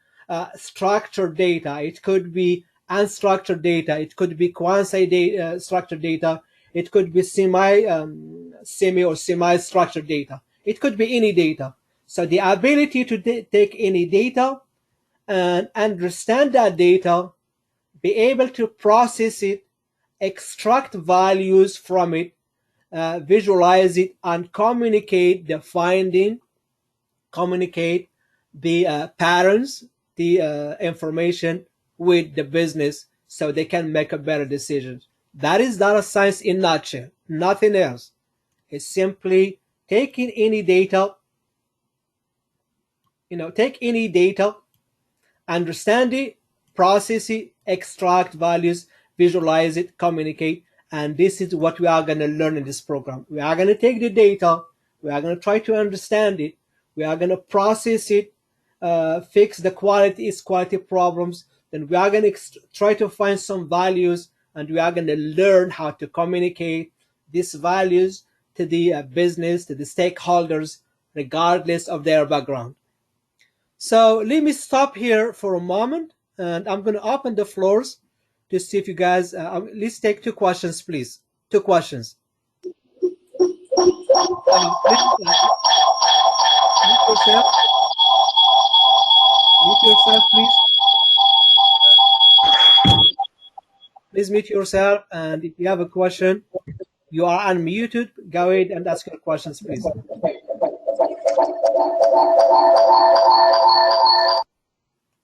structured data, it could be unstructured data, it could be quasi-structured data, it could be semi or semi-structured data. It could be any data. So the ability to take any data and understand that data, be able to process it, extract values from it, visualize it, and communicate the finding, communicate the patterns, the information with the business so they can make a better decision. That is data science in a nutshell, nothing else. It's simply taking any data, take any data, understand it, process it, extract values, visualize it, communicate, and this is what we are going to learn in this program. We are going to take the data, we are going to try to understand it, we are going to process it, fix the quality problems, then we are going to try to find some values, and we are going to learn how to communicate these values to the business, to the stakeholders, regardless of their background. So let me stop here for a moment, and I'm going to open the floors to see if you guys, let's take 2 questions, please. 2 questions. Please, mute yourself. Mute yourself, please. Please mute yourself, and if you have a question, you are unmuted. Go ahead and ask your questions, please.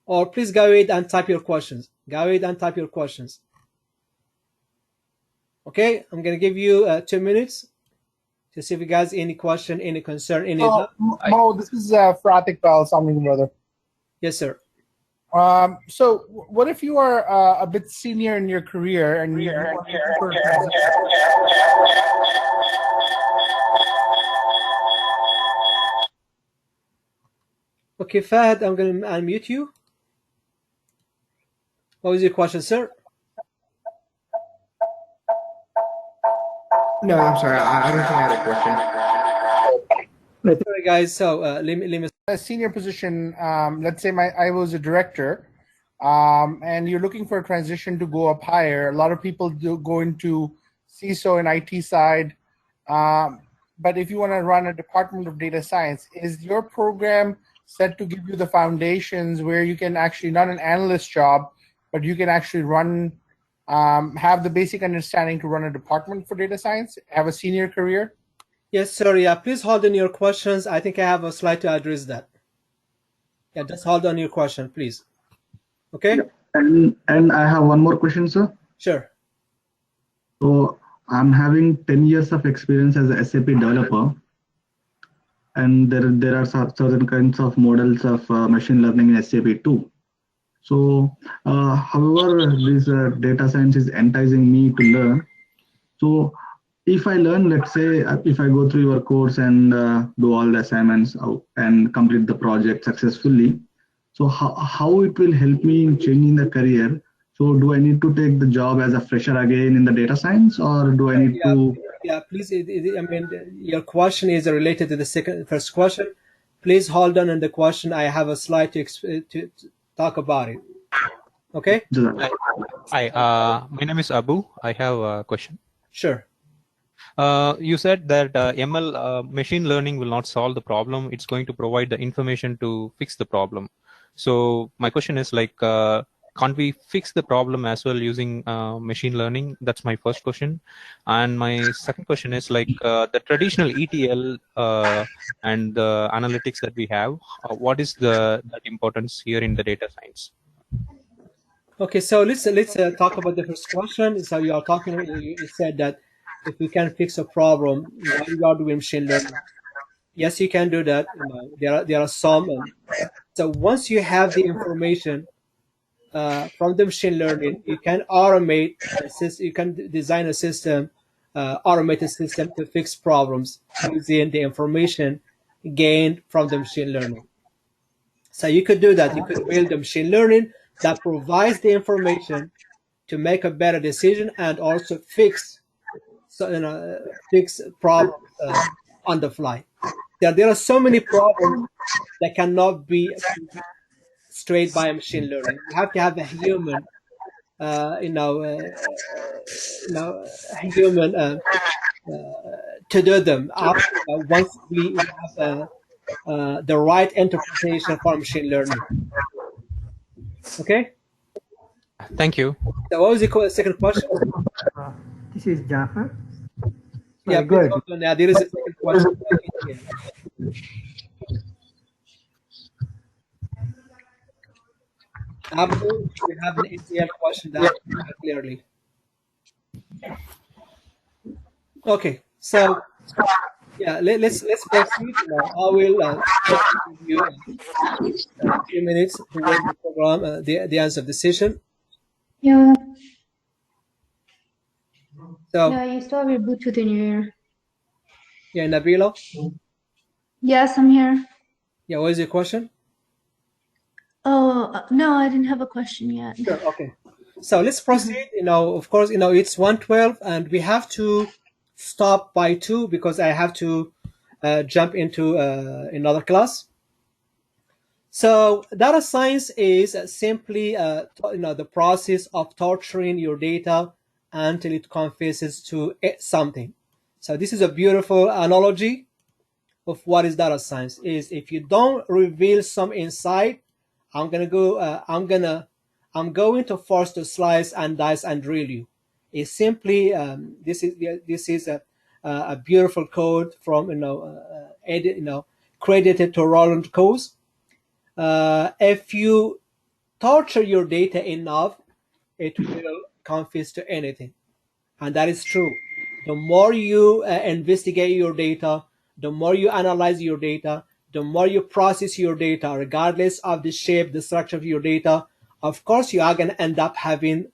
Or please go ahead and type your questions. Go ahead and type your questions. Okay, I'm going to give you 2 minutes to see if you guys any question, any concern, any. Mo, this is Fratik Pal, something brother. Yes, sir. So what if you are a bit senior in your career and you want to Okay, Fahad, I'm going to unmute you. What was your question, sir? No, I'm sorry. I don't think I had a question. Sorry, guys. So let me. a senior position, let's say I was a director, and you're looking for a transition to go up higher. A lot of people do go into CISO and IT side, but if you want to run a department of data science, is your program set to give you the foundations where you can actually, not an analyst job, but you can actually run, have the basic understanding to run a department for data science, have a senior career? Yes, sir. Yeah, please hold on your questions. I think I have a slide to address that. Yeah, just hold on your question, please. Okay? Yeah. And I have one more question, sir. Sure. So I'm having 10 years of experience as a SAP developer, and there are certain kinds of models of machine learning in SAP too. So, however, this data science is enticing me to learn. So, if I learn, let's say, if I go through your course and do all the assignments and complete the project successfully, so how it will help me in changing the career? So, do I need to take the job as a fresher again in the data science, or do I need to? Yeah, please. I mean, your question is related to the first question. Please hold on in the question. I have a slide to talk about it. Okay. Hi. My name is Abu. I have a question. Sure. You said that ML machine learning will not solve the problem. It's going to provide the information to fix the problem. So my question is like, can't we fix the problem as well using machine learning? That's my first question. And my second question is like the traditional ETL and the analytics that we have, what is that importance here in the data science? Okay, so let's talk about the first question. So you are talking. You said that if we can fix a problem, why you are doing machine learning? Yes, you can do that. There are some. So once you have the information from the machine learning, you can automate you can design a system, automated system to fix problems using the information gained from the machine learning. So you could do that. You could build a machine learning that provides the information to make a better decision and also fix problems on the fly. There are so many problems that cannot be straight by machine learning. You have to have a human, human to do them. Once we have the right interpretation for machine learning. Okay. Thank you. So what was the second question? This is Jafar. Yeah, Go ahead. Now there is a second question. Abdul, we have an ETL question that clearly. Okay, so yeah, let's proceed. I will give you a few minutes to work the program, the answer of the session. Yeah. So Yeah, you still have your Bluetooth in your ear. yeah, Nabila. Yes, I'm here. Yeah, what is your question? Oh, no, I didn't have a question yet. Sure. Okay. So let's proceed. Of course, it's 1:12, and we have to stop by 2 because I have to jump into another class. So data science is simply the process of torturing your data until it confesses to something. So this is a beautiful analogy of what is data science. Is if you don't reveal some insight, I'm going to force to slice and dice and drill you. It's simply this is a beautiful code from credited to Roland Coase. If you torture your data enough, it will confess to anything, and that is true. The more you investigate your data, the more you analyze your data, the more you process your data, regardless of the shape, the structure of your data, of course, you are going to end up having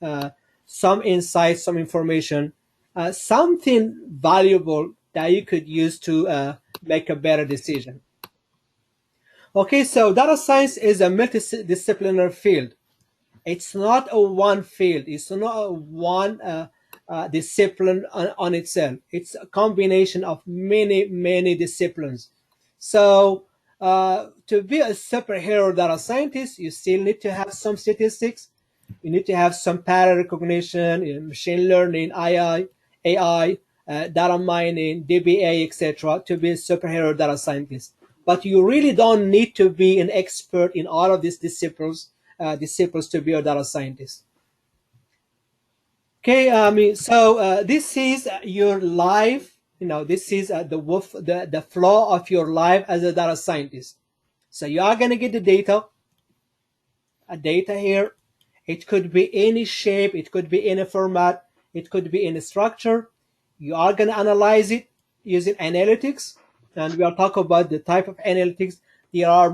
some insights, some information, something valuable that you could use to make a better decision. Okay, so data science is a multidisciplinary field. It's not a one field. It's not a one discipline on itself. It's a combination of many disciplines. So to be a superhero data scientist, you still need to have some statistics. You need to have some pattern recognition, machine learning, AI, data mining, DBA, etc. to be a superhero data scientist. But you really don't need to be an expert in all of these disciplines to be a data scientist. Okay, so this is your life. This is the flow of your life as a data scientist. So you are gonna get the data, here. It could be any shape, it could be any format, it could be any structure. You are gonna analyze it using analytics, and we are talking about the type of analytics. There are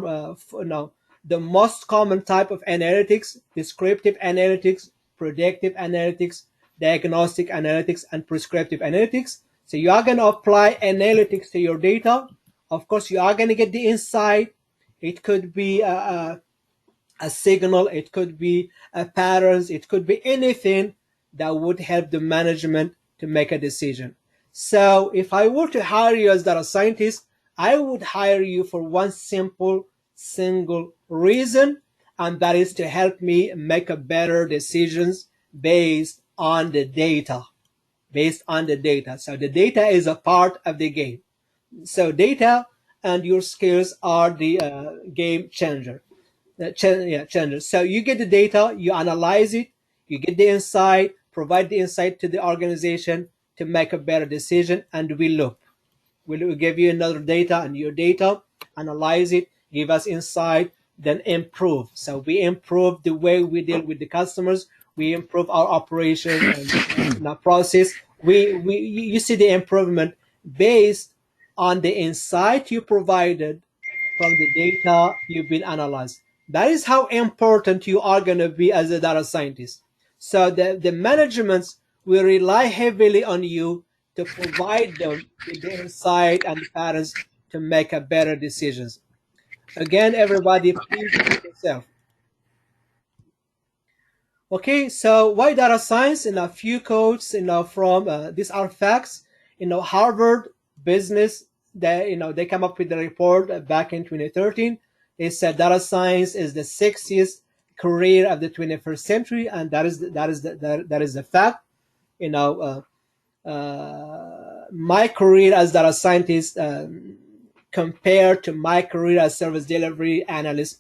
the most common type of analytics: descriptive analytics, predictive analytics, diagnostic analytics, and prescriptive analytics. So you are going to apply analytics to your data. Of course, you are going to get the insight. It could be a signal, it could be patterns, it could be anything that would help the management to make a decision. So if I were to hire you as data scientist, I would hire you for one single reason, and that is to help me make a better decisions based on the data. So the data is a part of the game. So data and your skills are the game changer. So you get the data, you analyze it, you get the insight, provide the insight to the organization to make a better decision, and we look. We'll give you another data and your data, analyze it, give us insight, then improve. So we improve the way we deal with the customers. We improve our operation and our process. You see the improvement based on the insight you provided from the data you've been analyzed. That is how important you are going to be as a data scientist. So the managements will rely heavily on you to provide them with the insight and the patterns to make a better decisions. Again, everybody, please repeat yourself. Okay, so why data science? In a few quotes, from these are facts. Harvard Business, they come up with the report back in 2013. They said data science is the sexiest career of the 21st century, and that is the fact. My career as data scientist compared to my career as service delivery analyst.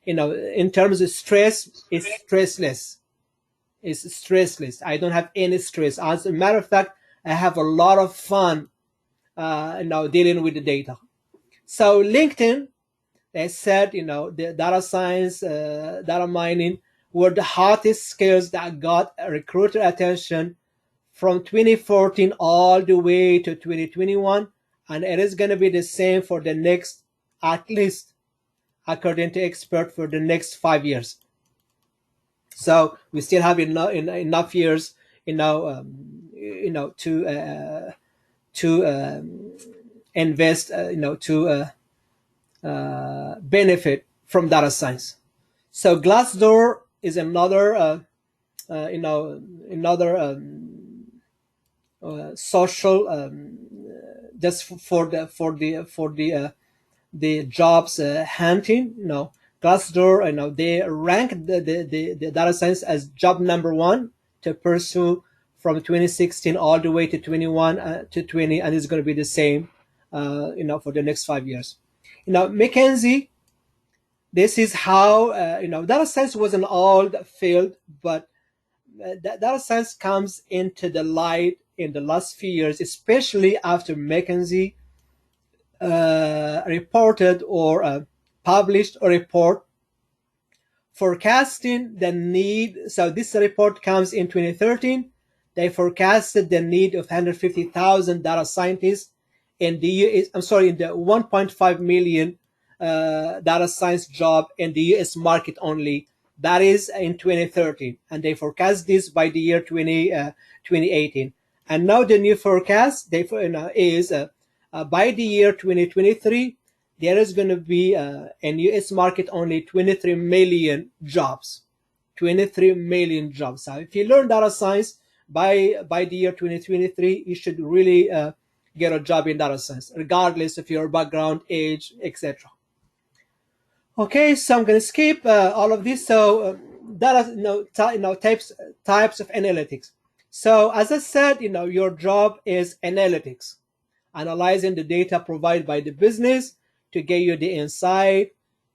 In terms of stress, it's stressless. It's stressless. I don't have any stress. As a matter of fact, I have a lot of fun dealing with the data. So LinkedIn, they said, the data science, data mining were the hottest skills that got recruiter attention from 2014 all the way to 2021. And it is going to be the same for the next, at least, according to experts, for the next 5 years. So we still have enough years, to invest, to benefit from data science. So Glassdoor is another, social, just for the jobs hunting. Glassdoor, they rank the data science as job number 1 to pursue from 2016 all the way to 21 to 20, and it's going to be the same, for the next 5 years. McKinsey, this is how, data science was an old field, but data science comes into the light in the last few years, especially after McKinsey reported or published a report forecasting the need. So this report comes in 2013. They forecasted the need of 150,000 data scientists in the US, in the 1.5 million data science job in the US market only. That is in 2013, and they forecast this by the year 2018. And now the new forecast is by the year 2023, there is going to be in US market only 23 million jobs. 23 million jobs. So if you learn data science by the year 2023, you should really get a job in data science, regardless of your background, age, etc. Okay, so I'm going to skip all of this. So data, types of analytics. So as I said, your job is analytics, analyzing the data provided by the business to get you the insight,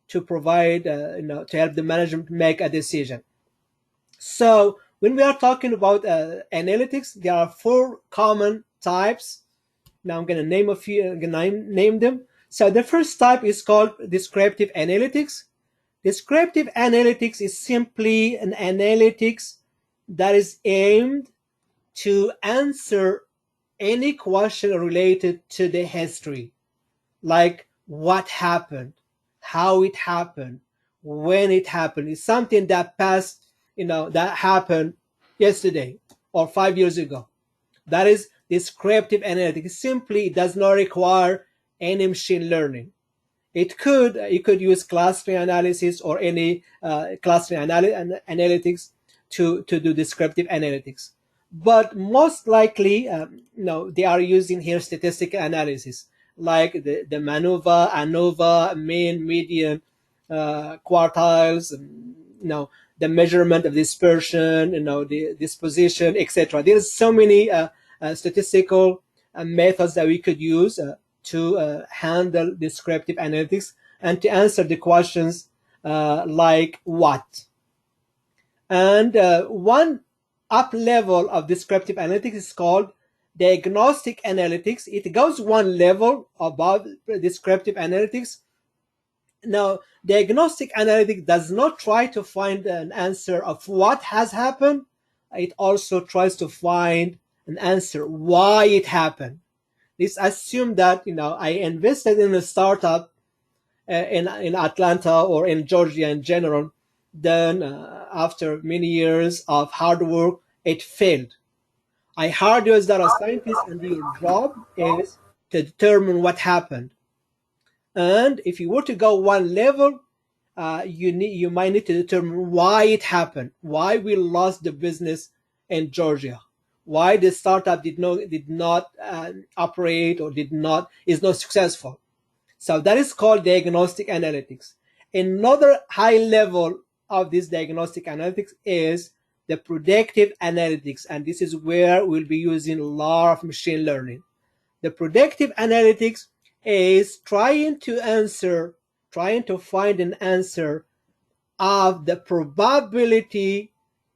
to provide, to help the management make a decision. So when we are talking about analytics, there are 4 common types. Now I'm going to name a few. I'm going to name them. So the first type is called descriptive analytics. Descriptive analytics is simply an analytics that is aimed to answer any question related to the history, like what happened, how it happened, when it happened. It's something that passed, that happened yesterday or 5 years ago. That is descriptive analytics. Simply, it does not require any machine learning. You could use clustering analysis or any clustering analytics to do descriptive analytics. But most likely, they are using here statistical analysis, like the MANOVA, ANOVA, mean, median, quartiles, the measurement of dispersion, the disposition, etc. There's so many statistical methods that we could use to handle descriptive analytics and to answer the questions like what. And one up level of descriptive analytics is called diagnostic analytics. It goes one level above descriptive analytics. Now, diagnostic analytics does not try to find an answer of what has happened. It also tries to find an answer why it happened. Let's assume that I invested in a startup in Atlanta or in Georgia in general. Then after many years of hard work, it failed. I hired you as data scientist, and your job is to determine what happened. And if you were to go one level, you might need to determine why it happened, why we lost the business in Georgia, why the startup did not operate or is not successful. So that is called diagnostic analytics. Another high level of this diagnostic analytics is the predictive analytics, and this is where we'll be using a lot of machine learning. The predictive analytics is trying to find an answer of the probability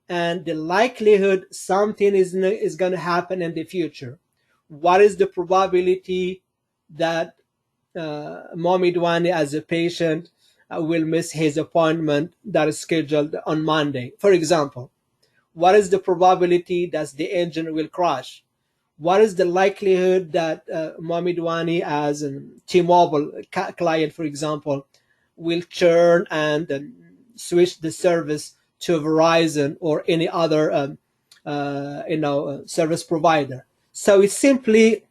and the likelihood something is going to happen in the future. What is the probability that Mohamed Wani as a patient will miss his appointment that is scheduled on Monday, for example? What is the probability that the engine will crash? What is the likelihood that Mohamed Wani as a T-Mobile client, for example, will churn and switch the service to Verizon or any other service provider? So it simply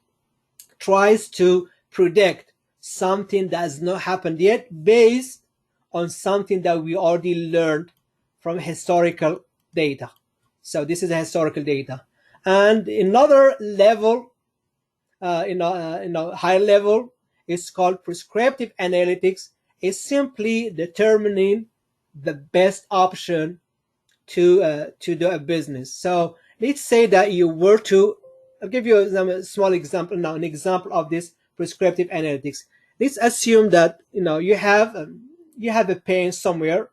tries to predict something that has not happened yet based on something that we already learned from historical data. So this is a historical data. And another level, high level, is called prescriptive analytics. Is simply determining the best option to do a business. So let's say that you were to, I'll give you a small example now, an example of this prescriptive analytics. Let's assume that you have a pain somewhere,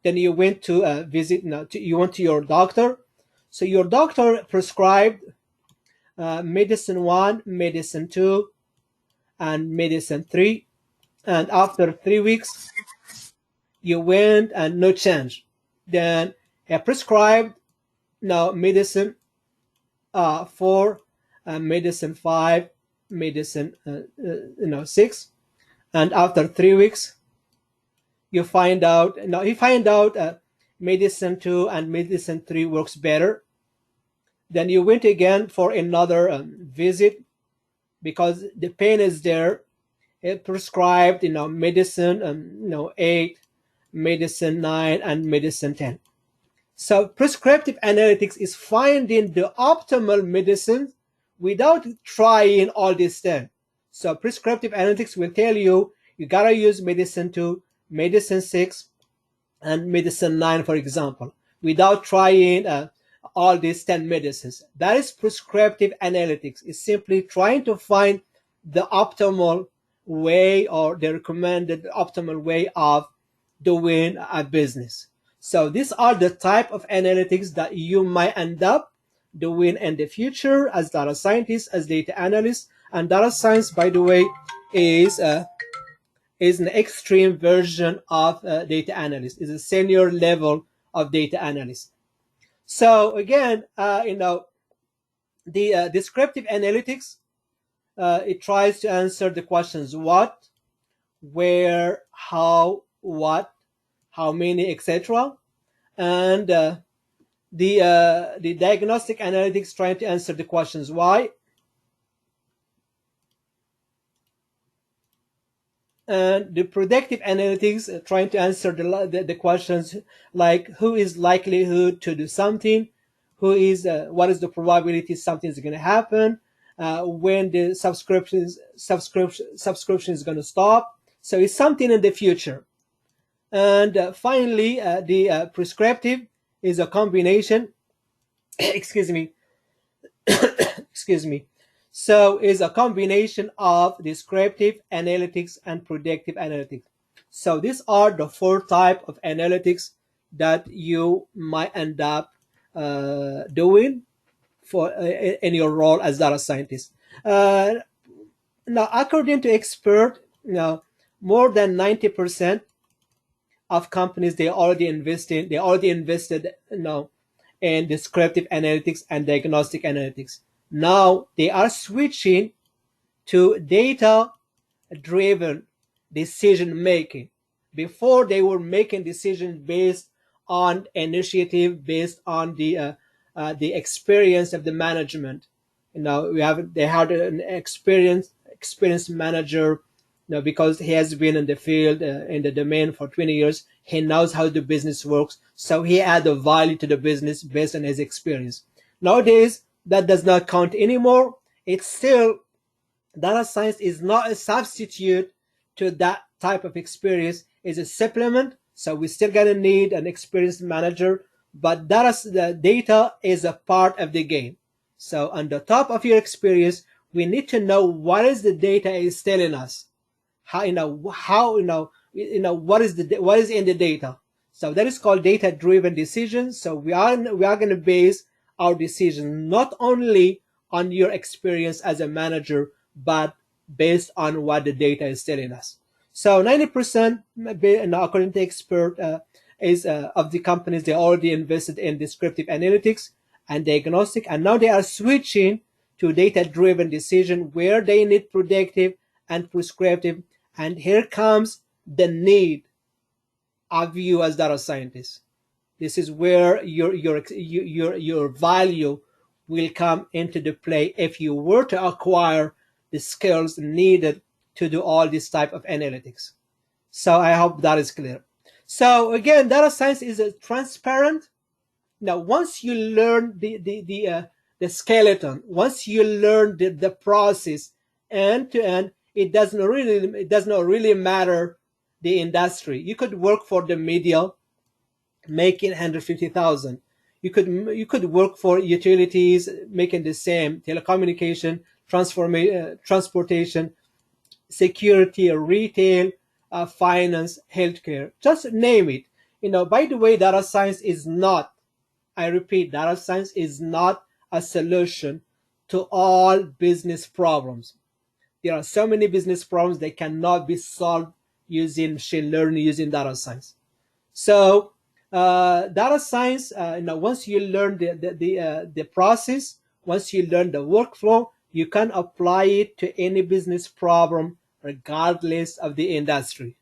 then you went to visit. You went to your doctor. So your doctor prescribed medicine 1, medicine 2, and medicine 3. And after 3 weeks, you went and no change. Then he prescribed medicine 4, medicine 5, medicine 6. And after 3 weeks, you find out, medicine 2 and medicine 3 works better. Then you went again for another visit because the pain is there. It prescribed, medicine 8, medicine 9, and medicine 10. So prescriptive analytics is finding the optimal medicine without trying all this thing. So prescriptive analytics will tell you gotta use medicine 2, medicine 6, and medicine 9, for example, without trying all these 10 medicines. That is prescriptive analytics. It's simply trying to find the optimal way or the recommended optimal way of doing a business. So these are the type of analytics that you might end up doing in the future as data scientists, as data analysts. And data science, by the way, is an extreme version of data analyst. Is a senior level of data analyst. So again, the descriptive analytics, it tries to answer the questions what, where, how, what, how many, etc. And the diagnostic analytics trying to answer the questions why. And the predictive analytics trying to answer the questions like who is likelihood to do something, what is the probability something is going to happen, when the subscription is going to stop. So it's something in the future. And finally, the prescriptive is a combination. Excuse me. Excuse me. So is a combination of descriptive analytics and predictive analytics. So these are the 4 types of analytics that you might end up doing for in your role as data scientist. Now, according to expert, more than 90% of companies they already invested in descriptive analytics and diagnostic analytics. Now they are switching to data-driven decision making. Before they were making decisions based on initiative, based on the experience of the management. They had an experienced manager. Because he has been in the field, in the domain for 20 years, he knows how the business works. So he add a value to the business based on his experience. Nowadays, that does not count anymore. It's still, data science is not a substitute to that type of experience. It's a supplement. So we still gonna need an experienced manager, but the data is a part of the game. So on the top of your experience, we need to know what is the data is telling us. How what is in the data. So that is called data-driven decisions. So we are going to base our decision not only on your experience as a manager, but based on what the data is telling us. So 90%, according to expert, is of the companies, they already invested in descriptive analytics and diagnostic, and now they are switching to data-driven decision where they need predictive and prescriptive. And here comes the need of you as data scientists. This is where your value will come into the play if you were to acquire the skills needed to do all this type of analytics. So I hope that is clear. So again, data science is transparent. Now, once you learn the skeleton, once you learn the process end to end, it does not really matter the industry. You could work for the media, making 150,000. You could work for utilities, making the same, telecommunication, transportation, security, retail, finance, healthcare, just name it. By the way, data science is not, I repeat, data science is not a solution to all business problems. There are so many business problems that cannot be solved using machine learning, using data science. So data science, once you learn the process, once you learn the workflow, you can apply it to any business problem, regardless of the industry.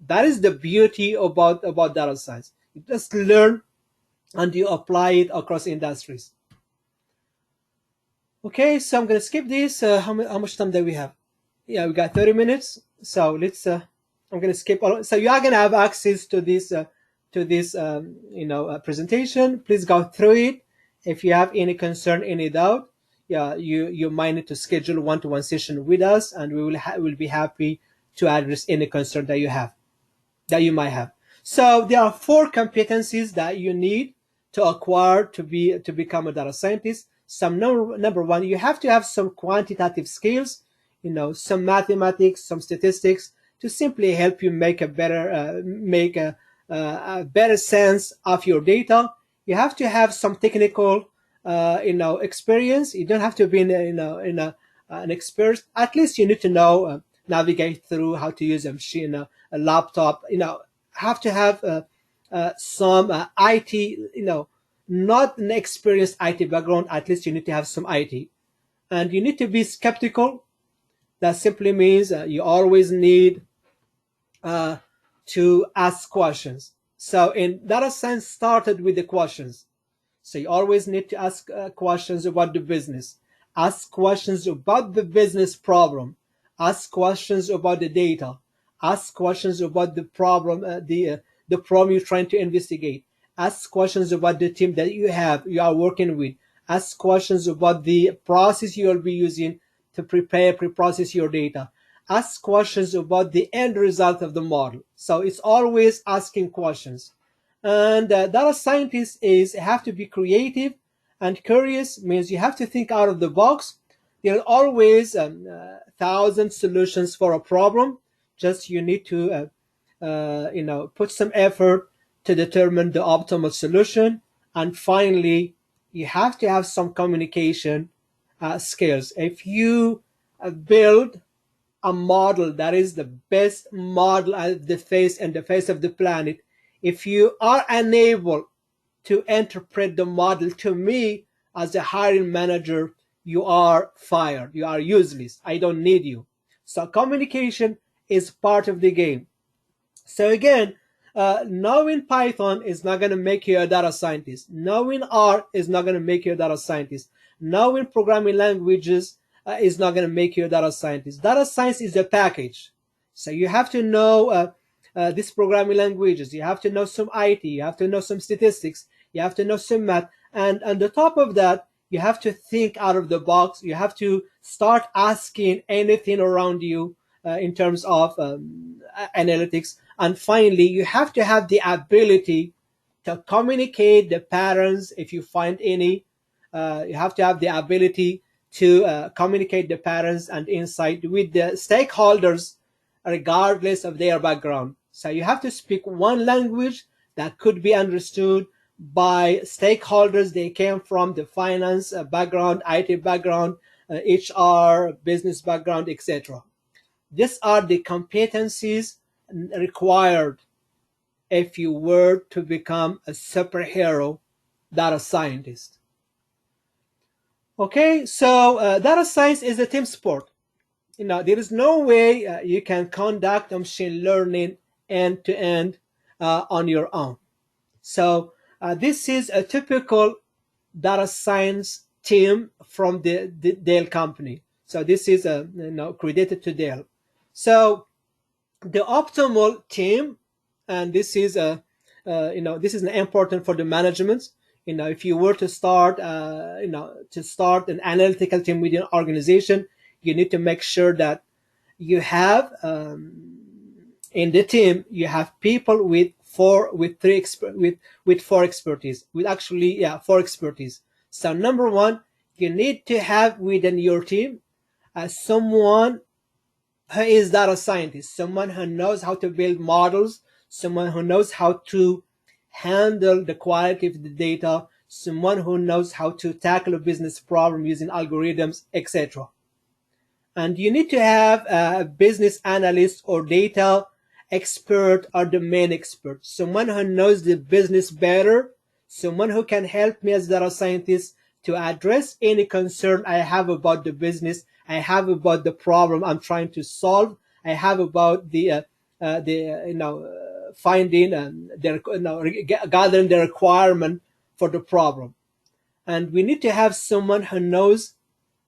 That is the beauty about data science. You just learn and you apply it across industries. Okay, so I'm going to skip this. How much time do we have? Yeah, we got 30 minutes. So let's. I'm going to skip all. So you are going to have access to this presentation. Please go through it. If you have any concern, any doubt, yeah, you might need to schedule a one-to-one session with us, and we will be happy to address any concern that you might have. So there are 4 competencies that you need to acquire to become a data scientist. Number 1, you have to have some quantitative skills, some mathematics, some statistics, to simply help you make a better sense of your data. You have to have some technical experience. You don't have to be an expert. At least you need to know navigate through how to use a machine, a laptop. Have to have some IT. Not an experienced IT background. At least you need to have some IT, and you need to be skeptical. That simply means you always need to ask questions. So in data science started with the questions. So you always need to ask questions about the business, ask questions about the business problem, ask questions about the data, ask questions about the problem, the problem you're trying to investigate, ask questions about the team that you are working with, ask questions about the process you'll be using to pre-process your data, ask questions about the end result of the model. So it's always asking questions. And data scientists have to be creative and curious, means you have to think out of the box. There are always 1,000 solutions for a problem. Just you need to put some effort to determine the optimal solution. And finally, you have to have some communication skills. If you build a model that is the best model on the face of the planet, if you are unable to interpret the model, to me as a hiring manager, you are fired. You are useless. I don't need you. So communication is part of the game. So again, knowing Python is not going to make you a data scientist. Knowing R is not going to make you a data scientist. Knowing programming languages is not going to make you a data scientist. Data science is a package. So you have to know these programming languages. You have to know some IT. You have to know some statistics. You have to know some math. And on the top of that, you have to think out of the box. You have to start asking anything around you in terms of analytics. And finally, you have to have the ability to communicate the patterns if you find any. You have to have the ability to communicate the patterns and insight with the stakeholders, regardless of their background. So you have to speak one language that could be understood by stakeholders. They came from the finance background, IT background, HR, business background, etc. These are the competencies required if you were to become a superhero data scientist. Okay, so data science is a team sport. There is no way you can conduct machine learning end to end on your own. So this is a typical data science team from the Dell company. So this is credited to Dell. So the optimal team, and this is this is important for the management. If you were to start an analytical team within an organization, you need to make sure that you have in the team you have people with four expertise. So number one, you need to have within your team someone who is data scientist, someone who knows how to build models, someone who knows how to handle the quality of the data, someone who knows how to tackle a business problem using algorithms, etc. And you need to have a business analyst or data expert or domain expert, someone who knows the business better, someone who can help me as a data scientist to address any concern I have about the business, I have about the problem I'm trying to solve, I have about the finding and gathering the requirement for the problem. And we need to have someone who knows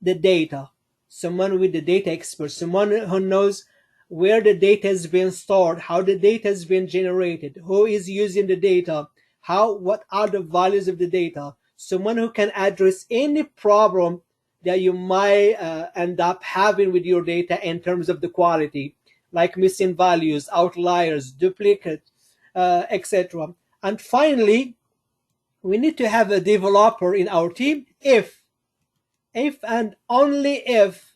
the data, someone with the data expert, someone who knows where the data is being stored, how the data is being generated, who is using the data, what are the values of the data, someone who can address any problem that you might end up having with your data in terms of the quality, like missing values, outliers, duplicate, etc. And finally, we need to have a developer in our team if and only if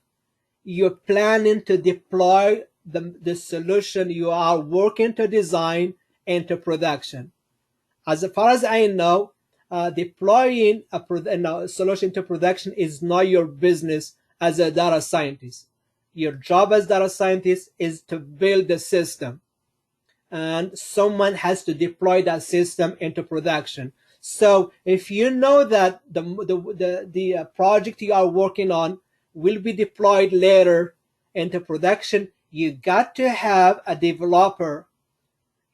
you're planning to deploy the solution you are working to design into production. As far as I know, deploying a solution to production is not your business as a data scientist. Your job as data scientist is to build the system, and someone has to deploy that system into production. So if you know that the project you are working on will be deployed later into production, you got to have a developer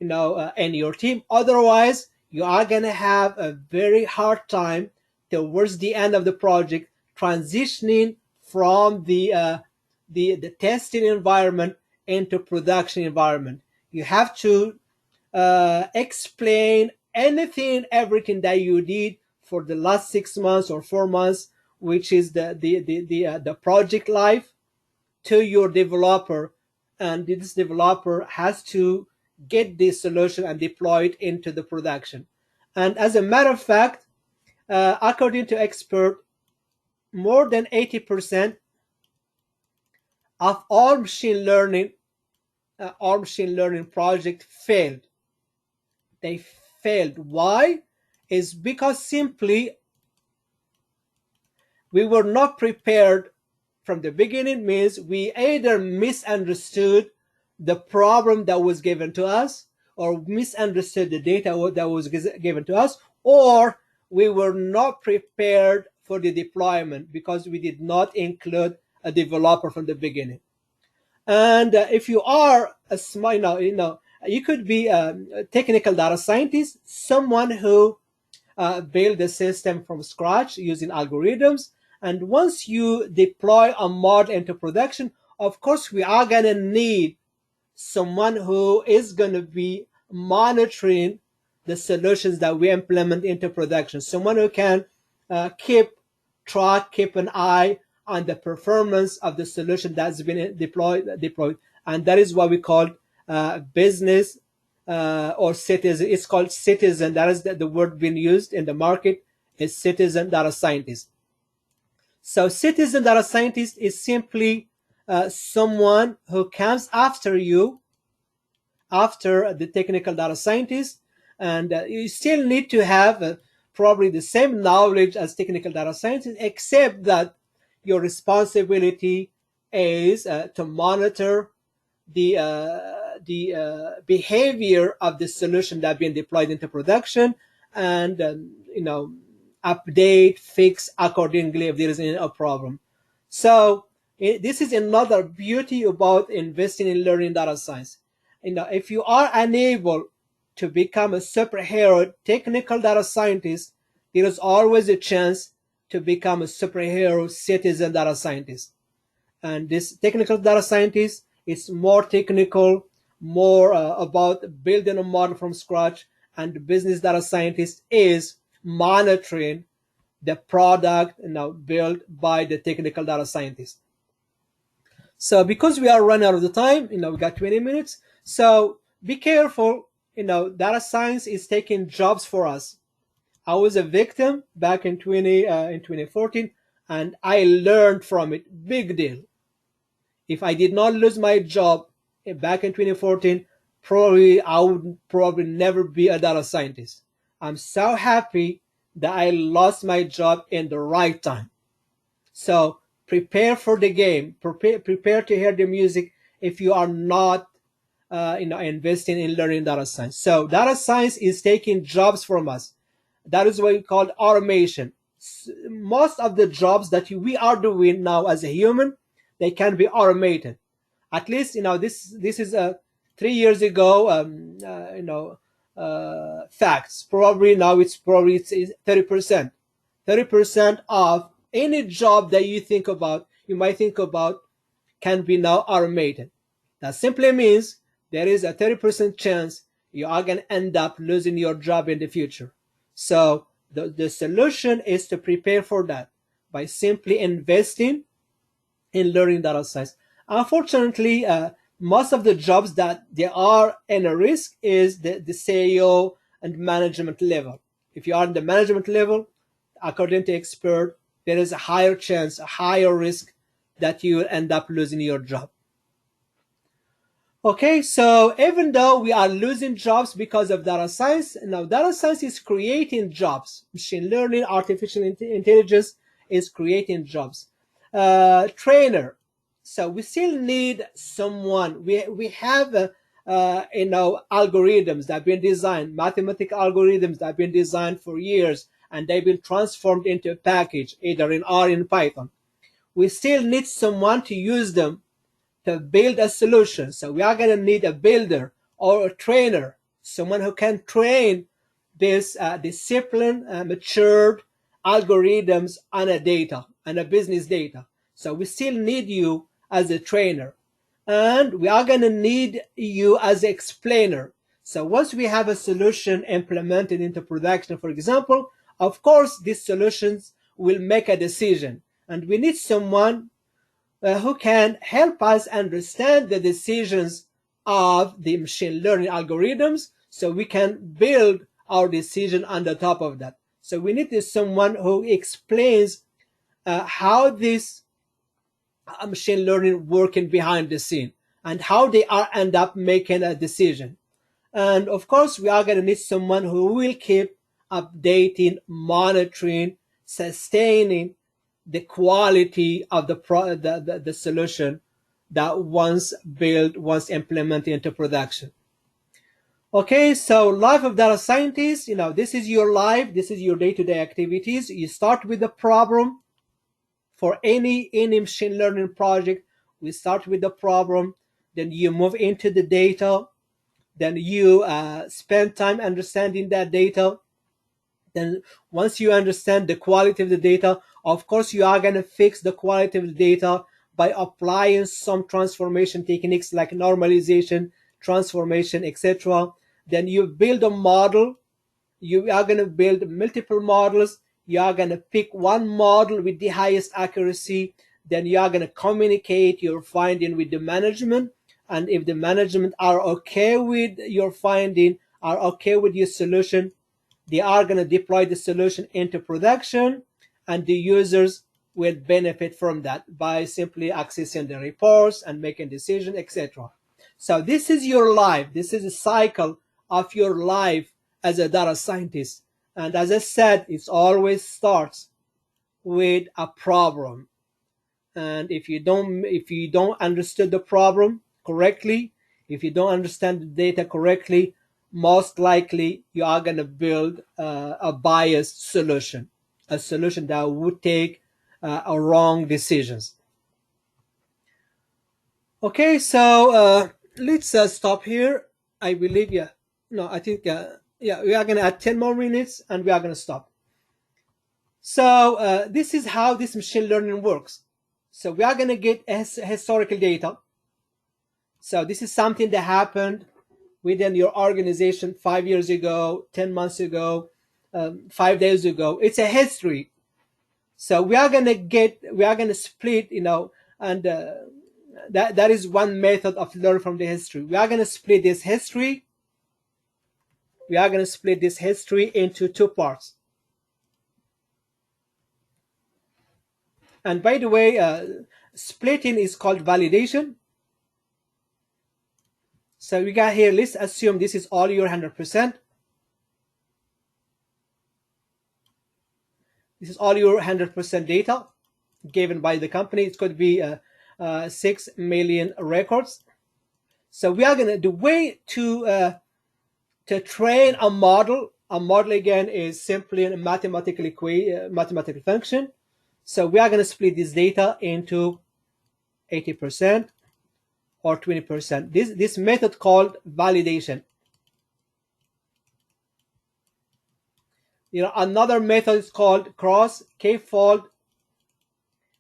in your team. Otherwise, you are going to have a very hard time towards the end of the project transitioning from the testing environment into production environment. You have to explain everything that you did for the last 6 months or 4 months, which is the project life, to your developer, and this developer has to get this solution and deploy it into the production. And as a matter of fact, according to expert, more than 80% of all machine learning projects failed. They failed. Why? Is because simply we were not prepared from the beginning. Means we either misunderstood the problem that was given to us, or misunderstood the data that was given to us, or we were not prepared for the deployment because we did not include a developer from the beginning. And if you are a small, you could be a technical data scientist, someone who build the system from scratch using algorithms. And once you deploy a model into production, of course, we are going to need someone who is going to be monitoring the solutions that we implement into production, someone who can keep an eye on the performance of the solution that's been deployed. And that is what we call business or citizen. It's called citizen. That is the word being used in the market is citizen data scientist. So citizen data scientist is simply someone who comes after you, after the technical data scientist, and you still need to have probably the same knowledge as technical data scientists, except that your responsibility is to monitor the behavior of the solution that being deployed into production, and update, fix accordingly if there is a problem. So this is another beauty about investing in learning data science. If you are unable to become a superhero technical data scientist, there is always a chance to become a superhero citizen data scientist. And this technical data scientist is more technical, more about building a model from scratch, and the business data scientist is monitoring the product built by the technical data scientist. So because we are running out of the time, we got 20 minutes. So be careful, data science is taking jobs for us. I was a victim back in 2014, and I learned from it. Big deal. If I did not lose my job back in 2014, I would probably never be a data scientist. I'm so happy that I lost my job in the right time. So prepare for the game. Prepare to hear the music if you are not investing in learning data science. So data science is taking jobs from us. That is what we call automation. Most of the jobs that we are doing now as a human, they can be automated. At least this is 3 years ago facts. Probably now it's 30%. 30% of any job that you might think about can be now automated. That simply means there is a 30% chance you are going to end up losing your job in the future. So the solution is to prepare for that by simply investing in learning data science. Unfortunately, most of the jobs that they are in a risk is the CEO and management level. If you are in the management level, according to expert, there is a higher chance, a higher risk that you will end up losing your job. Okay, so even though we are losing jobs because of data science, now data science is creating jobs. Machine learning, artificial intelligence is creating jobs. Trainer. So we still need someone. We have algorithms that have been designed, mathematical algorithms that have been designed for years, and they've been transformed into a package, either in R or in Python. We still need someone to use them to build a solution. So we are going to need a builder or a trainer, someone who can train this disciplined, matured algorithms on a data, on a business data. So we still need you as a trainer. And we are going to need you as an explainer. So once we have a solution implemented into production, for example, of course, these solutions will make a decision. And we need someone who can help us understand the decisions of the machine learning algorithms so we can build our decision on the top of that. So we need someone who explains how this machine learning working behind the scene and how they end up making a decision. And of course, we are going to need someone who will keep updating, monitoring, sustaining the quality of the solution that once built, once implemented into production. Okay, so life of data scientist, this is your life, this is your day-to-day activities. You start with the problem. For any machine learning project, we start with the problem, then you move into the data, then you spend time understanding that data. Then once you understand the quality of the data, of course, you are going to fix the quality of the data by applying some transformation techniques like normalization, transformation, etc. Then you build a model. You are going to build multiple models. You are going to pick one model with the highest accuracy. Then you are going to communicate your finding with the management. And if the management are okay with your finding, are okay with your solution, they are going to deploy the solution into production, and the users will benefit from that by simply accessing the reports and making decisions, etc. So this is your life. This is a cycle of your life as a data scientist. And as I said, it always starts with a problem. And if you don't understand the problem correctly, if you don't understand the data correctly, most likely you are going to build a biased solution, a solution that would take a wrong decisions. Okay, so let's stop here. I believe, yeah, no, I think, yeah, we are going to add 10 more minutes and we are going to stop. So this is how this machine learning works. So we are going to get historical data. So this is something that happened within your organization 5 years ago, 10 months ago, 5 days ago. It's a history. So we are going to split, and that is one method of learning from the history. We are going to split this history. We are going to split this history into two parts. And by the way, splitting is called validation. So we got here, let's assume this is all your 100%. This is all your 100% data given by the company. It could be 6 million records. So we are going to, the way to train a model again is simply a mathematical function. So we are going to split this data into 80% or 20%. This method called validation. Another method is called k-fold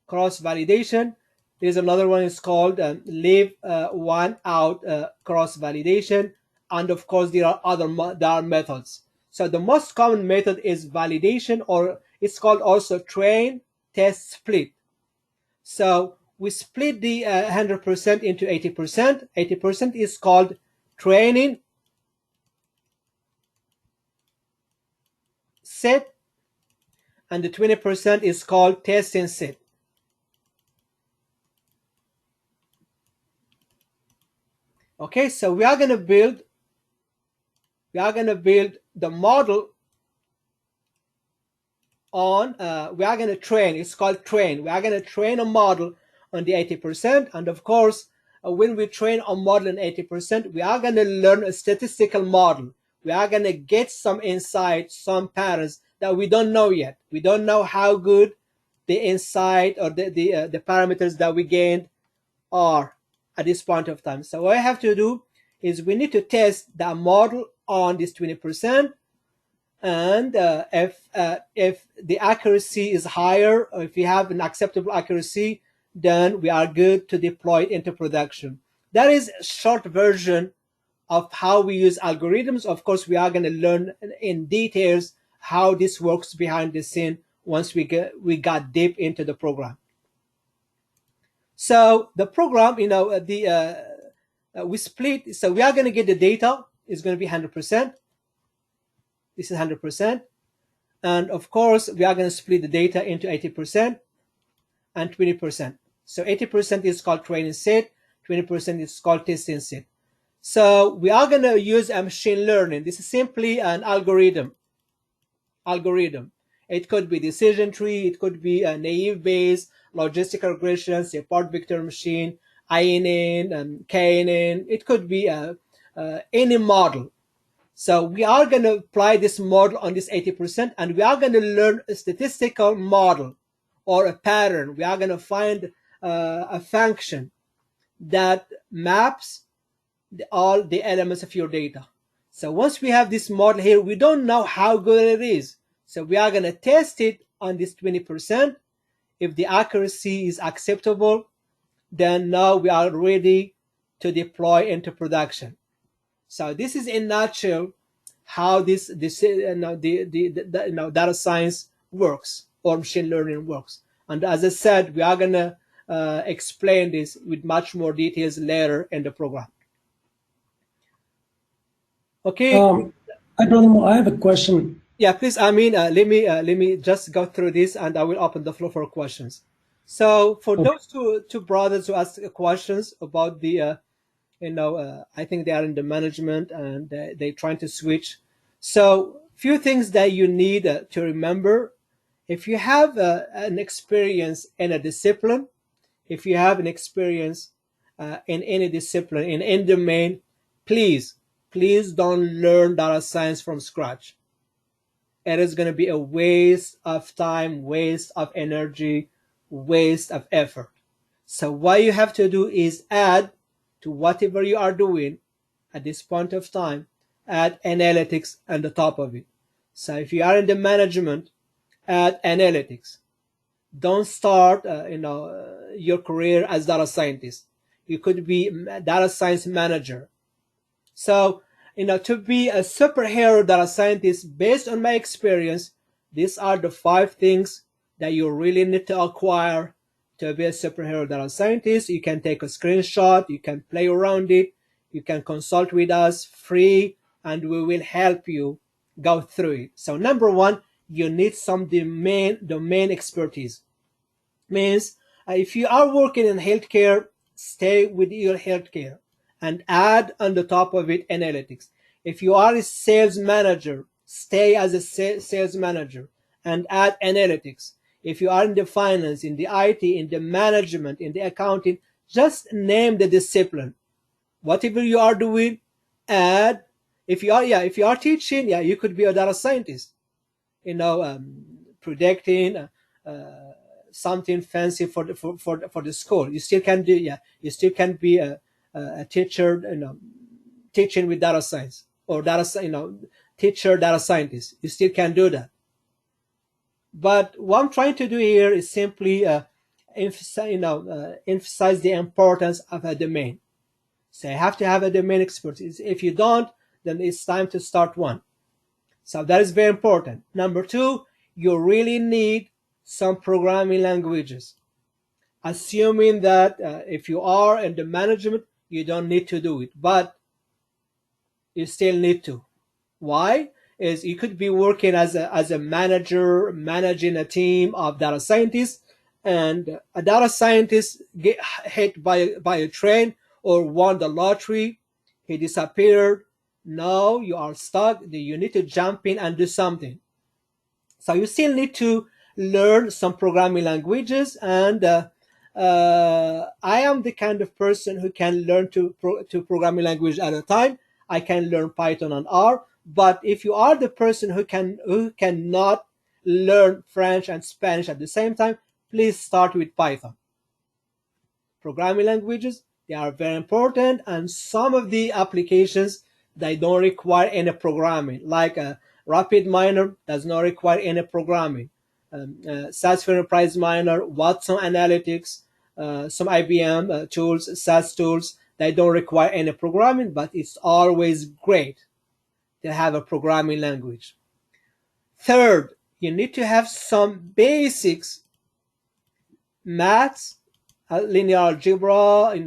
cross validation. There's another one is called leave one out cross validation. And of course, there are methods. So the most common method is validation, or it's called also train, test, split. So we split the 100% into 80%. 80% is called training set, and the 20% is called testing set. Okay, so we are going to build the model on, we are going to train, it's called train. We are going to train a model on the 80%. And of course, when we train a model on 80%, we are going to learn a statistical model. We are going to get some insights, some patterns that we don't know yet. We don't know how good the insight or the parameters that we gained are at this point of time. So what I have to do is we need to test the model on this 20%. And if the accuracy is higher, or if we have an acceptable accuracy, then we are good to deploy it into production. That is a short version of how we use algorithms. Of course, we are going to learn in details how this works behind the scene once we got deep into the program. So the program, we split. So we are going to get the data. It's going to be 100%. This is 100%. And of course, we are going to split the data into 80% and 20%. So 80% is called training set, 20% is called testing set. So we are going to use a machine learning. This is simply an algorithm. It could be decision tree, it could be a naive Bayes, logistic regression, support vector machine, INN, and KNN. It could be any model. So we are going to apply this model on this 80%, and we are going to learn a statistical model or a pattern. We are going to find a function that maps all the elements of your data. So once we have this model here, we don't know how good it is. So we are going to test it on this 20%. If the accuracy is acceptable, then now we are ready to deploy into production. So this is in a nutshell how this data science works, or machine learning works. And as I said, we are going to explain this with much more details later in the program. Okay. I have a question. Yeah, please. I mean, let me just go through this, and I will open the floor for questions. So, for Okay. those two brothers who asked questions about the, I think they are in the management and they're trying to switch. So, few things that you need to remember. If you have an experience in a discipline, if you have an experience in any discipline, in any domain, please, please don't learn data science from scratch. It is going to be a waste of time, waste of energy, waste of effort. So what you have to do is add to whatever you are doing at this point of time, add analytics on the top of it. So if you are in the management, add analytics. Don't start, your career as data scientist. You could be a data science manager. So, to be a superhero data scientist, based on my experience, these are the 5 things that you really need to acquire to be a superhero data scientist. You can take a screenshot, you can play around it, you can consult with us free, and we will help you go through it. So, number one, you need some domain expertise. Means if you are working in healthcare, stay with your healthcare and add on the top of it analytics. If you are a sales manager, stay as a sales manager and add analytics. If you are in the finance, in the IT, in the management, in the accounting, just name the discipline. Whatever you are doing, add. If you are teaching, you could be a data scientist. Predicting. Something fancy for the school. You still can do, you still can be a teacher, teaching with data science, or teacher data scientist. You still can do that. But what I'm trying to do here is simply emphasize the importance of a domain. So you have to have a domain expertise. If you don't, then it's time to start one. So that is very important. Number two, you really need some programming languages. Assuming that if you are in the management, you don't need to do it, but you still need to. Why? Is you could be working as a manager, managing a team of data scientists, and a data scientist get hit by a train or won the lottery, he disappeared. Now you are stuck. You need to jump in and do something. So you still need to learn some programming languages, and I am the kind of person who can learn two programming language at a time. I can learn Python and R. But if you are the person who cannot learn French and Spanish at the same time, please start with Python. Programming languages, they are very important, and some of the applications, they don't require any programming, like a Rapid Miner does not require any programming. SAS for Enterprise Miner, Watson Analytics, some IBM tools, SAS tools, they don't require any programming, but it's always great to have a programming language. Third, you need to have some basics, maths, linear algebra,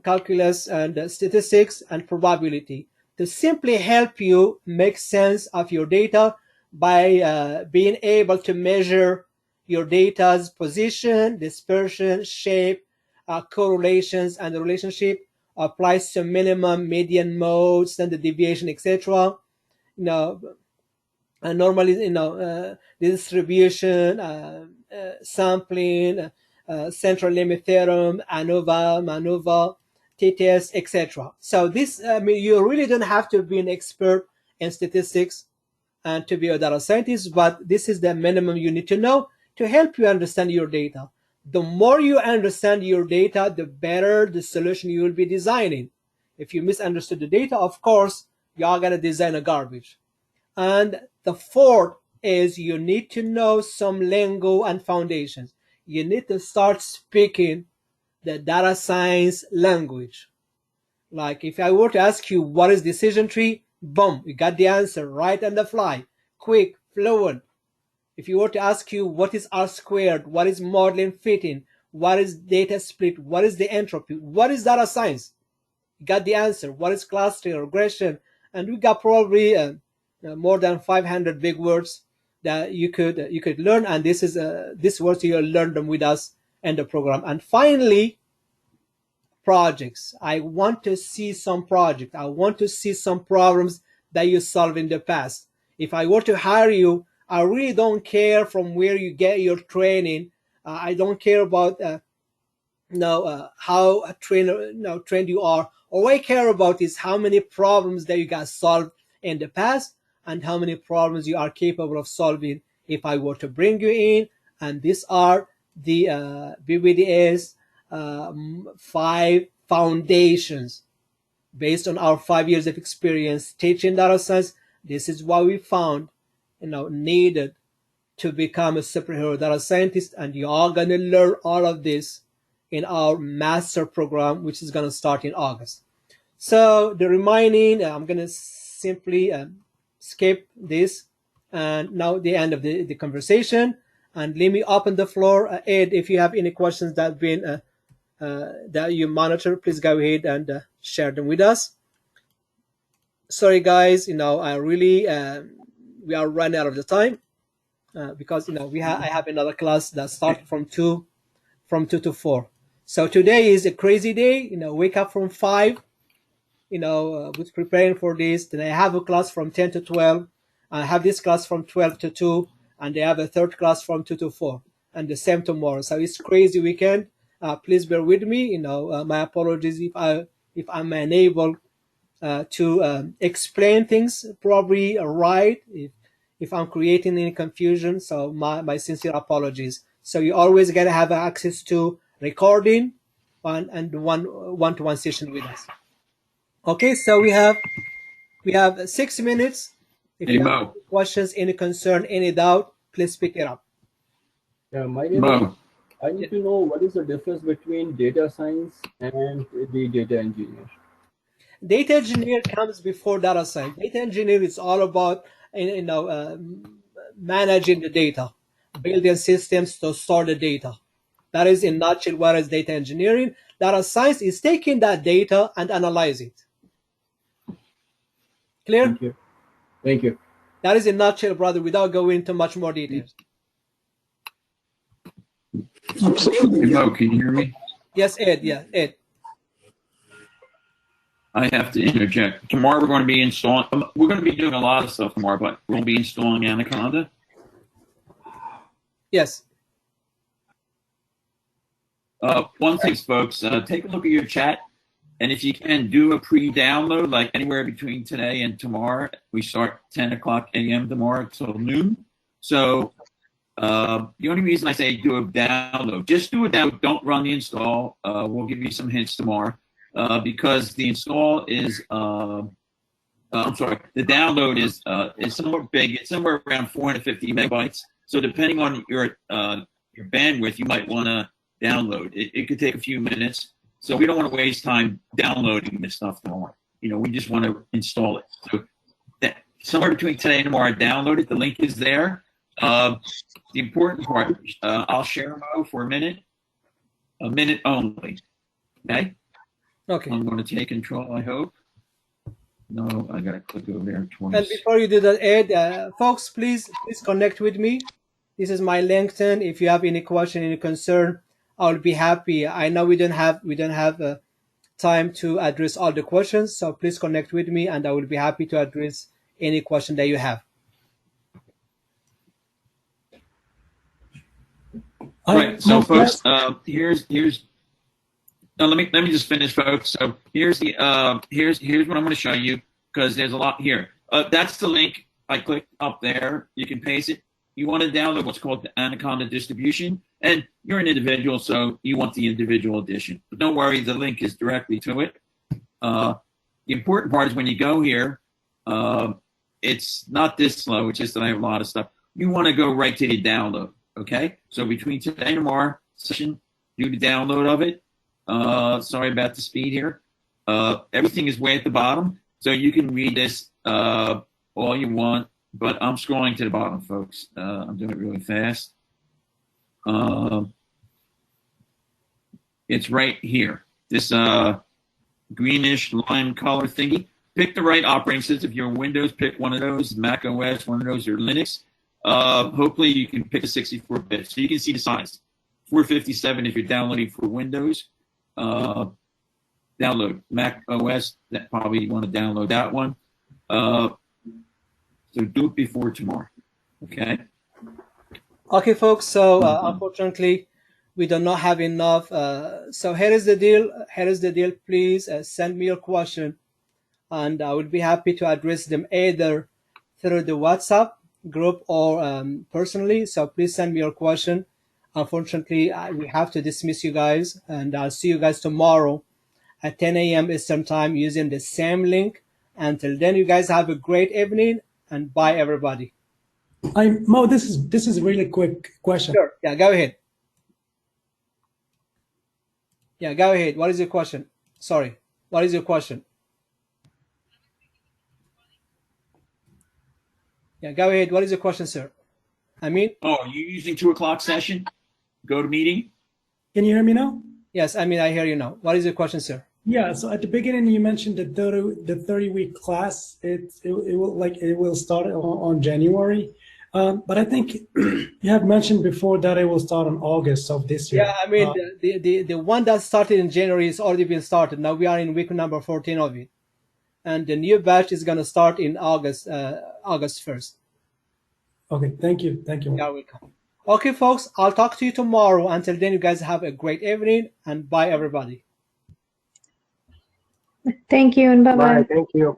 calculus and statistics and probability, to simply help you make sense of your data by being able to measure your data's position, dispersion, shape, correlations, and the relationship applies to minimum, median, mode, standard deviation, etc. Normally, the distribution, sampling, central limit theorem, ANOVA, MANOVA, t-test, etc. So this, you really don't have to be an expert in statistics and to be a data scientist, but this is the minimum you need to know to help you understand your data. The more you understand your data, the better the solution you will be designing. If you misunderstood the data, of course, you are going to design a garbage. And the fourth is you need to know some lingo and foundations. You need to start speaking the data science language. Like if I were to ask you what is decision tree, boom, you got the answer right on the fly, quick, fluent. If you were to ask you what is R squared, what is modeling fitting, what is data split, what is the entropy, what is data science, you got the answer. What is clustering, regression, and we got probably more than 500 big words that you could learn, and this words you'll learn them with us in the program. And finally, projects. I want to see some project. I want to see some problems that you solved in the past. If I were to hire you, I really don't care from where you get your training. I don't care about how trained you are. All I care about is how many problems that you guys solved in the past and how many problems you are capable of solving if I were to bring you in. And these are the BBDS 5 foundations based on our 5 years of experience teaching data science. This is what we found needed to become a superhero data scientist, and you are going to learn all of this in our master program, which is going to start in August. So the remaining, I'm going to simply skip this, and now the end of the conversation, and let me open the floor. Ed, if you have any questions that have been that you monitor, please go ahead and share them with us. Sorry guys, I really we are running out of the time because I have another class that starts from 2 to 4. So today is a crazy day. Wake up from 5. Was preparing for this. Then I have a class from 10 to 12. I have this class from 12 to 2, and they have a third class from 2 to 4, and the same tomorrow. So it's crazy weekend. Please bear with me. My apologies if I'm unable to explain things probably right. If I'm creating any confusion, so my sincere apologies. So you always gotta have access to recording and one-to-one session with us. Okay, so we have 6 minutes. If you have any questions, any concern, any doubt, please pick it up. Yeah, my name is, I need to know what is the difference between data science and the data engineer. Data engineer comes before data science. Data engineer is all about managing the data, building systems to store the data. That is in a nutshell what is data engineering. Data science is taking that data and analyze it. Clear? Thank you. Thank you. That is in a nutshell, brother, without going into much more details. Hello, can you hear me? Yes, Ed. Yeah, Ed. I have to interject. Tomorrow we're going to be installing. We're going to be doing a lot of stuff tomorrow, but we're going to be installing Anaconda. Yes. One thing, folks, take a look at your chat, and if you can, do a pre-download, like anywhere between today and tomorrow. We start 10 o'clock a.m. tomorrow till noon. So the only reason I say do a download, just do a download. Don't run the install. We'll give you some hints tomorrow because the install is, the download is somewhat big. It's somewhere around 450 megabytes. So depending on your bandwidth, you might want to download. It could take a few minutes. So we don't want to waste time downloading this stuff tomorrow. We just want to install it. So somewhere between today and tomorrow, download it. The link is there. The important part, I'll share Mo for a minute only. Okay? Okay. I'm going to take control, I hope. No, I got to click over there twice. And before you do that, Ed, folks, please connect with me. This is my LinkedIn. If you have any question, any concern, I'll be happy. I know we don't have time to address all the questions, so please connect with me, and I will be happy to address any question that you have. Right. So, folks, here's. No, let me just finish, folks. So here's the here's what I'm going to show you because there's a lot here. That's the link. I clicked up there. You can paste it. You want to download what's called the Anaconda distribution, and you're an individual, so you want the individual edition. But don't worry, the link is directly to it. The important part is when you go here, it's not this slow. It's just that I have a lot of stuff. You want to go right to the download. Okay, so between today and tomorrow session, do the download of it. Sorry about the speed here. Everything is way at the bottom, so you can read this all you want, but I'm scrolling to the bottom, folks. I'm doing it really fast. It's right here. This greenish lime color thingy. pick the right operating system. If you're on Windows, pick one of those. Mac OS, one of those, or Linux. Hopefully you can pick a 64-bit. So you can see the size. 457 if you're downloading for Windows. Download Mac OS. That probably you want to download that one. So do it before tomorrow. Okay. Okay, folks. So unfortunately, we do not have enough. So here is the deal. Here is the deal. Please send me your question, and I will be happy to address them either through the WhatsApp group or personally. So please send me your question. Unfortunately, we have to dismiss you guys, and I'll see you guys tomorrow at 10 a.m. Eastern Time using the same link. Until then, you guys have a great evening, and bye, everybody. Mo, this is a really quick question. Sure. Yeah, go ahead. Yeah, go ahead. What is your question? Sorry. What is your question? Yeah, go ahead. What is your question, sir? Amin? Oh, are you using 2 o'clock session? Go to meeting? Can you hear me now? Yes, Amin, I hear you now. What is your question, sir? Yeah, so at the beginning you mentioned the 30-week class. It will start on January. But I think you have mentioned before that it will start on August of this year. Yeah, I mean, the one that started in January has already been started. Now we are in week number 14 of it. And the new batch is going to start in August 1st. Okay, thank you. Thank you. You're welcome. Okay, folks, I'll talk to you tomorrow. Until then, you guys have a great evening, and bye, everybody. Thank you and bye-bye. Bye. Thank you.